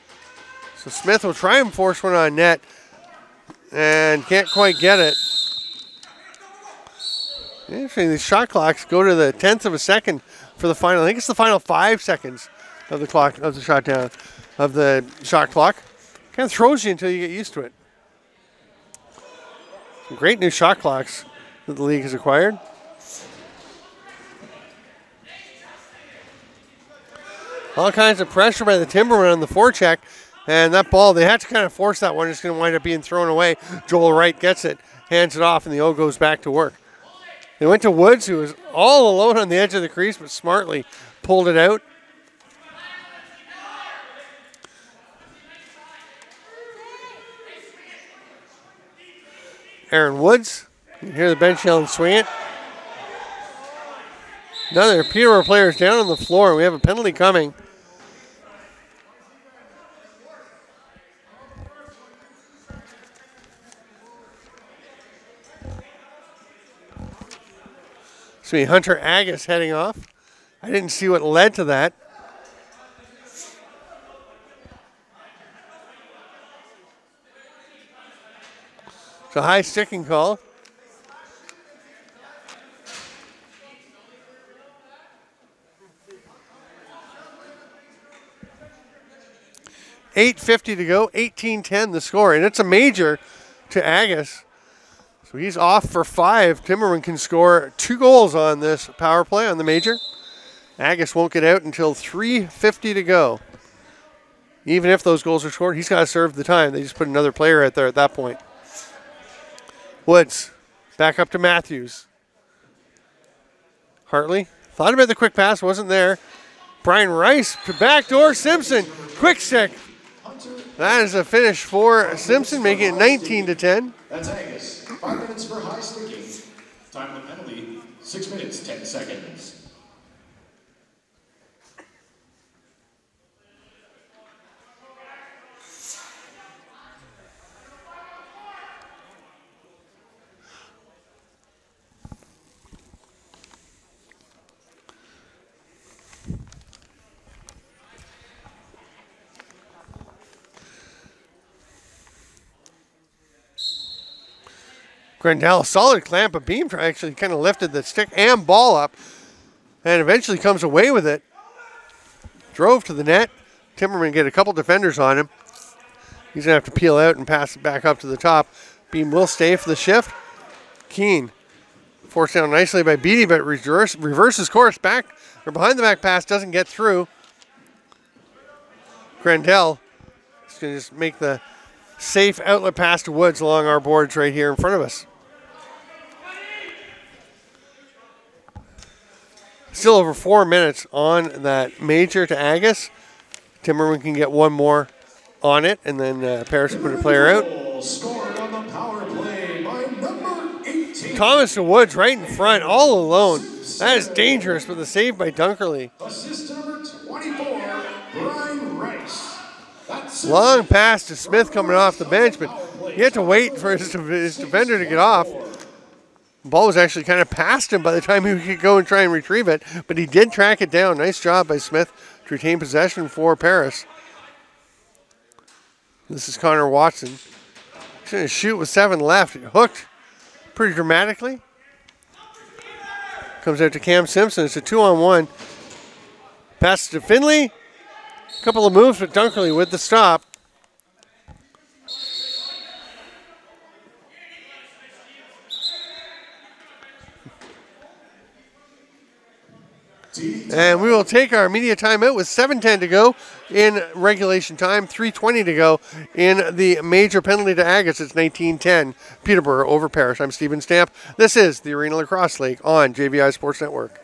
So Smith will try and force one on net and can't quite get it. Actually, these shot clocks go to the 10th of a second for the final. I think it's the final 5 seconds of the clock of the shot down of the shot clock. Kind of throws you until you get used to it. Some great new shot clocks that the league has acquired. All kinds of pressure by the Timbermen on the forecheck. And that ball, they had to kind of force that one. It's going to wind up being thrown away. Joel Wright gets it, hands it off, and the O goes back to work. They went to Woods, who was all alone on the edge of the crease, but smartly pulled it out. Aaron Woods. You hear the bench yelling, swing it. Another Peterborough player is down on the floor. We have a penalty coming. So Hunter Agus heading off. I didn't see what led to that. It's a high sticking call. .850 to go, 18-10 the score, and it's a major to Agus. So he's off for 5. Timberman can score 2 goals on this power play on the major. Agus won't get out until 3:50 to go. Even if those goals are scored, he's got to serve the time. They just put another player out there at that point. Woods, back up to Matthews. Hartley, thought about the quick pass, wasn't there. Brian Rice to backdoor Simpson, quick stick. That is a finish for Simpson, making it 19-10. That's Agus. 5 minutes for high sticking. Time of the penalty, 6 minutes, 10 seconds. Grandel, solid clamp, a beam actually kind of lifted the stick and ball up and eventually comes away with it. Drove to the net. Timbermen get a couple defenders on him. He's going to have to peel out and pass it back up to the top. Beam will stay for the shift. Keane forced down nicely by Beattie, but reverses course back, or behind the back pass, doesn't get through. Grandel is going to just make the safe outlet pass to Woods along our boards right here in front of us. Still over 4 minutes on that major to Agus. Timberman can get one more on it, and then Paris will put a player out. Scored on the power play by number 18. Thomas to Woods right in front, all alone. That is dangerous, but the save by Dunkerley. Assist number 24, Brian Rice. Long pass to Smith coming off the bench, but he had to wait for his defender to get off. The ball was actually kind of past him by the time he could go and try and retrieve it, but he did track it down. Nice job by Smith to retain possession for Paris. This is Connor Watson. He's going to shoot with 7 left. He hooked pretty dramatically. Comes out to Cam Simpson. It's a 2-on-1. Passes to Finley. A couple of moves, but Dunkerley with the stop. And we will take our immediate timeout with 7:10 to go in regulation time, 3:20 to go in the major penalty to Agus. It's 19-10, Peterborough over Paris. I'm Stephen Stamp. This is the Arena Lacrosse League on JVI Sports Network.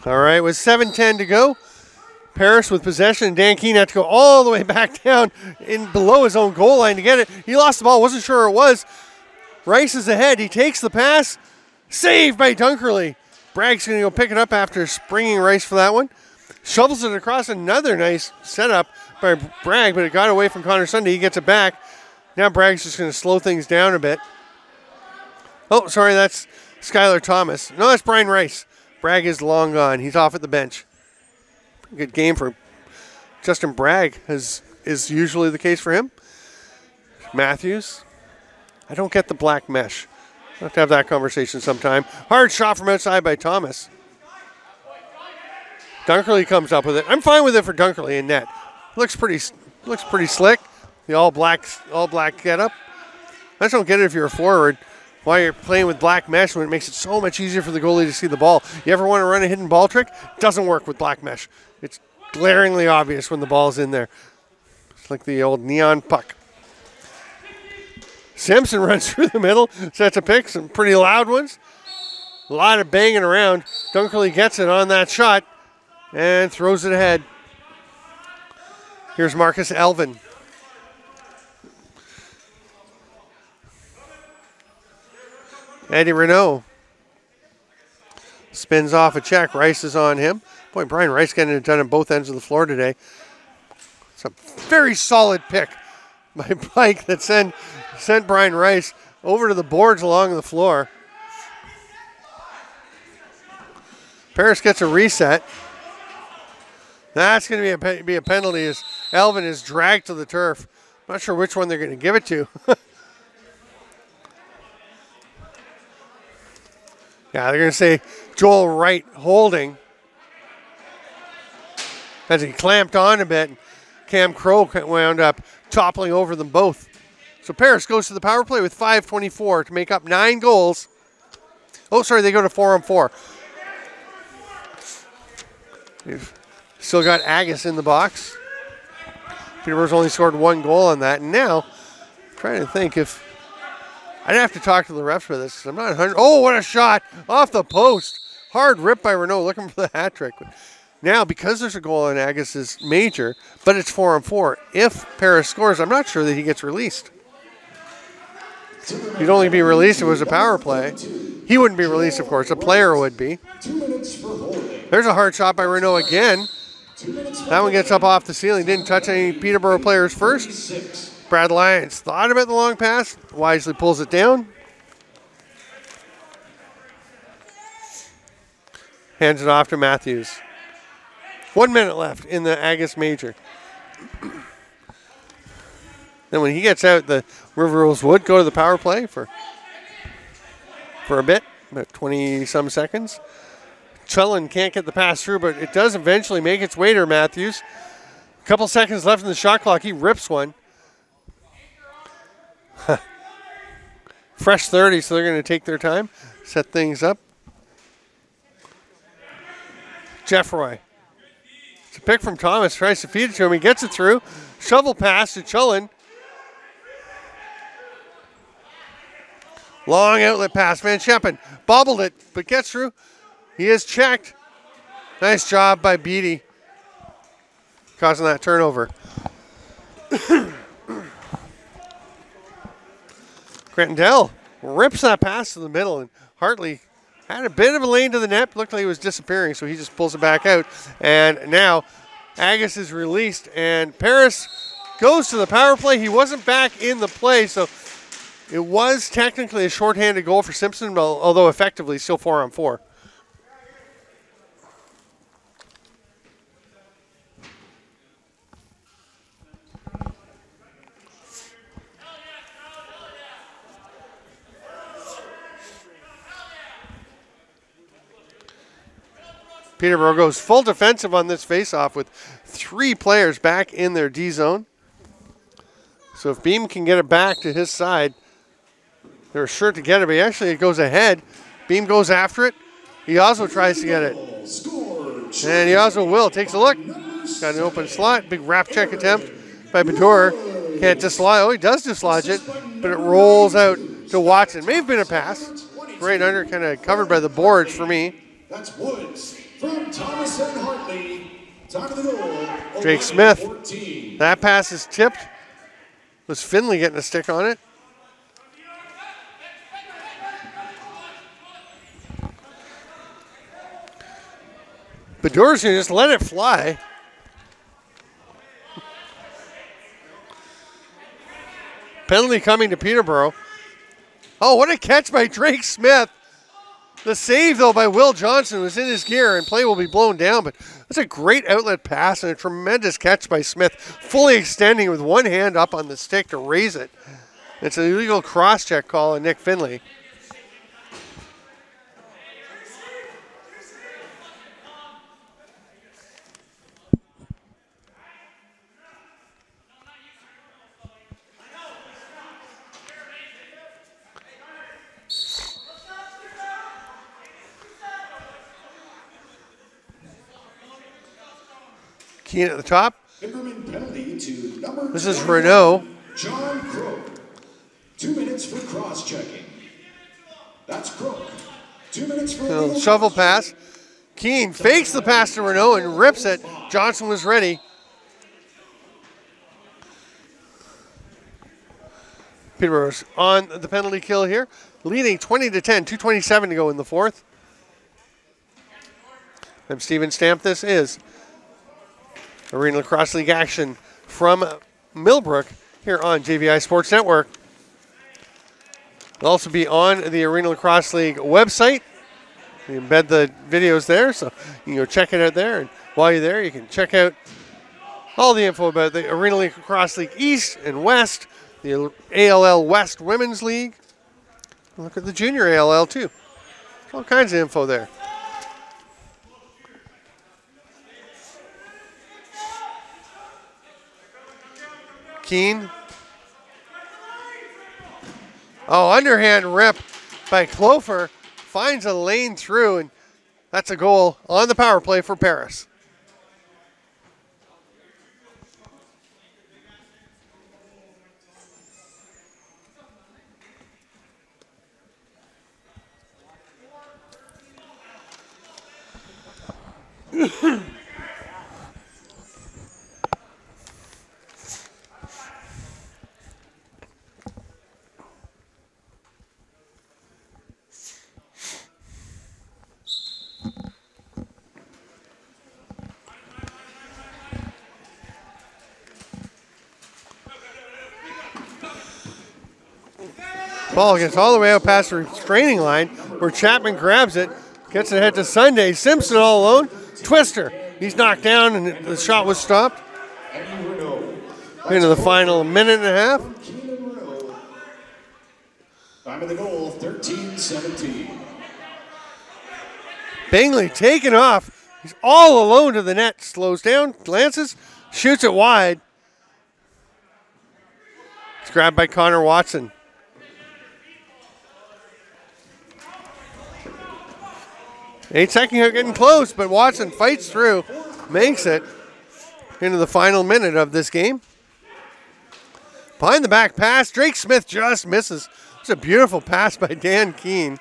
All right, with 7:10 to go, Paris with possession. Dan Keane had to go all the way back down in below his own goal line to get it. He lost the ball, wasn't sure it was. Rice is ahead. He takes the pass. Saved by Dunkerley. Bragg's going to go pick it up after springing Rice for that one. Shovels it across. Another nice setup by Bragg, but it got away from Connor Sunday. He gets it back. Now Bragg's just going to slow things down a bit. Oh, sorry, that's Skylar Thomas. No, that's Brian Rice. Bragg is long gone. He's off at the bench. Good game for Justin Bragg, as is usually the case for him. Matthews. I don't get the black mesh. We'll have to have that conversation sometime. Hard shot from outside by Thomas. Dunkerley comes up with it. I'm fine with it for Dunkerley in net. Looks pretty slick. The all black getup. I just don't get it if you're a forward. Why you're playing with black mesh when it makes it so much easier for the goalie to see the ball. You ever want to run a hidden ball trick? Doesn't work with black mesh. It's glaringly obvious when the ball's in there. It's like the old neon puck. Simpson runs through the middle, sets a pick, some pretty loud ones. A lot of banging around. Dunkerley gets it on that shot and throws it ahead. Here's Marcus Elvin. Eddie Renault spins off a check. Rice is on him. Boy, Brian Rice getting it done at both ends of the floor today. It's a very solid pick by Pike that sent Brian Rice over to the boards along the floor. Paris gets a reset. That's going to be a penalty as Elvin is dragged to the turf. Not sure which one they're going to give it to. Yeah, they're going to say Joel Wright holding as he clamped on a bit. Cam Crow wound up toppling over them both. So Paris goes to the power play with 5:24 to make up 9 goals. Oh, sorry, they go to 4-on-4. We've still got Agus in the box. Peterborough's only scored 1 goal on that. And now, I'm trying to think if I'd have to talk to the refs for this because I'm not 100. Oh, what a shot off the post. Hard rip by Renault looking for the hat trick. Now, because there's a goal on Agus's major, but it's 4-on-4, if Paris scores, I'm not sure that he gets released. He'd only be released if it was a power play. He wouldn't be released, of course. A player would be. There's a hard shot by Renault again. That one gets up off the ceiling. Didn't touch any Peterborough players first. Brad Lyons thought about the long pass. Wisely pulls it down. Hands it off to Matthews. 1 minute left in the Agus Major. Then when he gets out, the RiverWolves would go to the power play for a bit, about 20-some seconds. Chullen can't get the pass through, but it does eventually make its way to Matthews. A couple seconds left in the shot clock. He rips one. Fresh 30, so they're going to take their time, set things up. Jeffroy. It's a pick from Thomas. Tries to feed it to him. He gets it through. Shovel pass to Chullen. Long outlet pass. Van Scheppen bobbled it, but gets through. He is checked. Nice job by Beattie, causing that turnover. Crandell rips that pass to the middle, and Hartley had a bit of a lane to the net. Looked like he was disappearing, so he just pulls it back out. And now Agus is released, and Paris goes to the power play. He wasn't back in the play, so it was technically a shorthanded goal for Simpson, although effectively still 4-on-4. Peterborough goes full defensive on this faceoff with 3 players back in their D zone. So if Beam can get it back to his side, they're sure to get it, but actually it goes ahead. Beam goes after it. He also tries to get it. And he also will. Takes a look. Got an open slot. Big wrap check attempt by Bador. Can't dislodge. Oh, he does dislodge it, but it rolls out to Watson. May have been a pass. Right under, kind of covered by the boards for me. That's Woods from Thomas and Hartley. Time of the goal. Drake Smith. That pass is tipped. Was Finley getting a stick on it? Bador's going to just let it fly. Penalty coming to Peterborough. Oh, what a catch by Drake Smith. The save, though, by Will Johnson was in his gear, and play will be blown down. But that's a great outlet pass and a tremendous catch by Smith, fully extending with one hand up on the stick to raise it. It's an illegal cross-check call on Nick Finley. Keen at the top. This is Renault. John Crook. 2 minutes for cross-checking. That's Crook. 2 minutes for shovel pass. Keane fakes the pass to Renault and rips it. Johnson was ready. Peterborough's on the penalty kill here, leading 20-10. 2:27 to go in the fourth. I'm Steven Stamp. This is Arena Lacrosse League action from Millbrook here on JVI Sports Network. It'll also be on the Arena Lacrosse League website. We embed the videos there, so you can go check it out there. And while you're there, you can check out all the info about the Arena Lacrosse League East and West, the ALL West Women's League. Look at the Junior ALL too. All kinds of info there. Keene. Oh, underhand rip by Clofer. Finds a lane through, and that's a goal on the power play for Paris. Ball gets all the way out past the restraining line where Chapman grabs it, gets it ahead to Sunday. Simpson all alone. Twister. He's knocked down and the shot was stopped. Into the final minute and a half. Time of the goal, 13-17. Bingley taken off. He's all alone to the net. Slows down, glances, shoots it wide. It's grabbed by Connor Watson. Eight seconds out getting close, but Watson fights through, makes it into the final minute of this game. Behind the back pass, Drake Smith just misses. It's a beautiful pass by Dan Keene.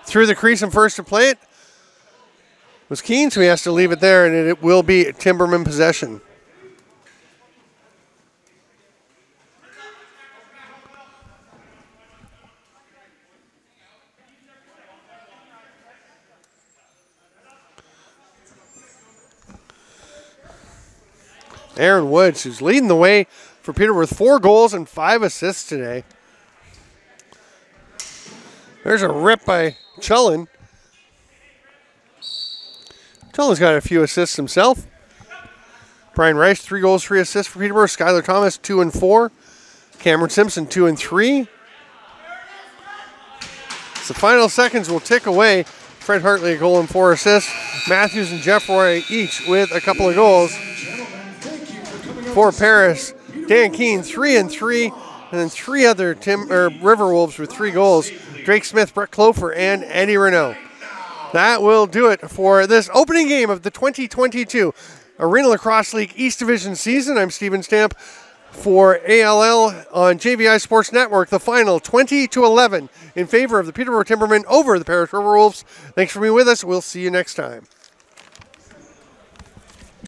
Through the crease and first to play it was Keene, so he has to leave it there, and it will be Timberman possession. Aaron Woods, who's leading the way for Peterborough with 4 goals and 5 assists today. There's a rip by Chullen. Chullen's got a few assists himself. Brian Rice, 3 goals, 3 assists for Peterborough. Skylar Thomas, 2 and 4. Cameron Simpson, 2 and 3. So the final seconds will tick away. Fred Hartley, a goal and 4 assists. Matthews and Jeff Roy each with a couple of goals. For Paris, Dan Keene, 3 and 3, and then 3 other RiverWolves with 3 goals. Drake Smith, Brett Clofer, and Eddie Renault. That will do it for this opening game of the 2022 Arena Lacrosse League East Division season. I'm Steven Stamp for ALL on JVI Sports Network. The final 20-11 in favor of the Peterborough Timbermen over the Paris RiverWolves. Thanks for being with us. We'll see you next time.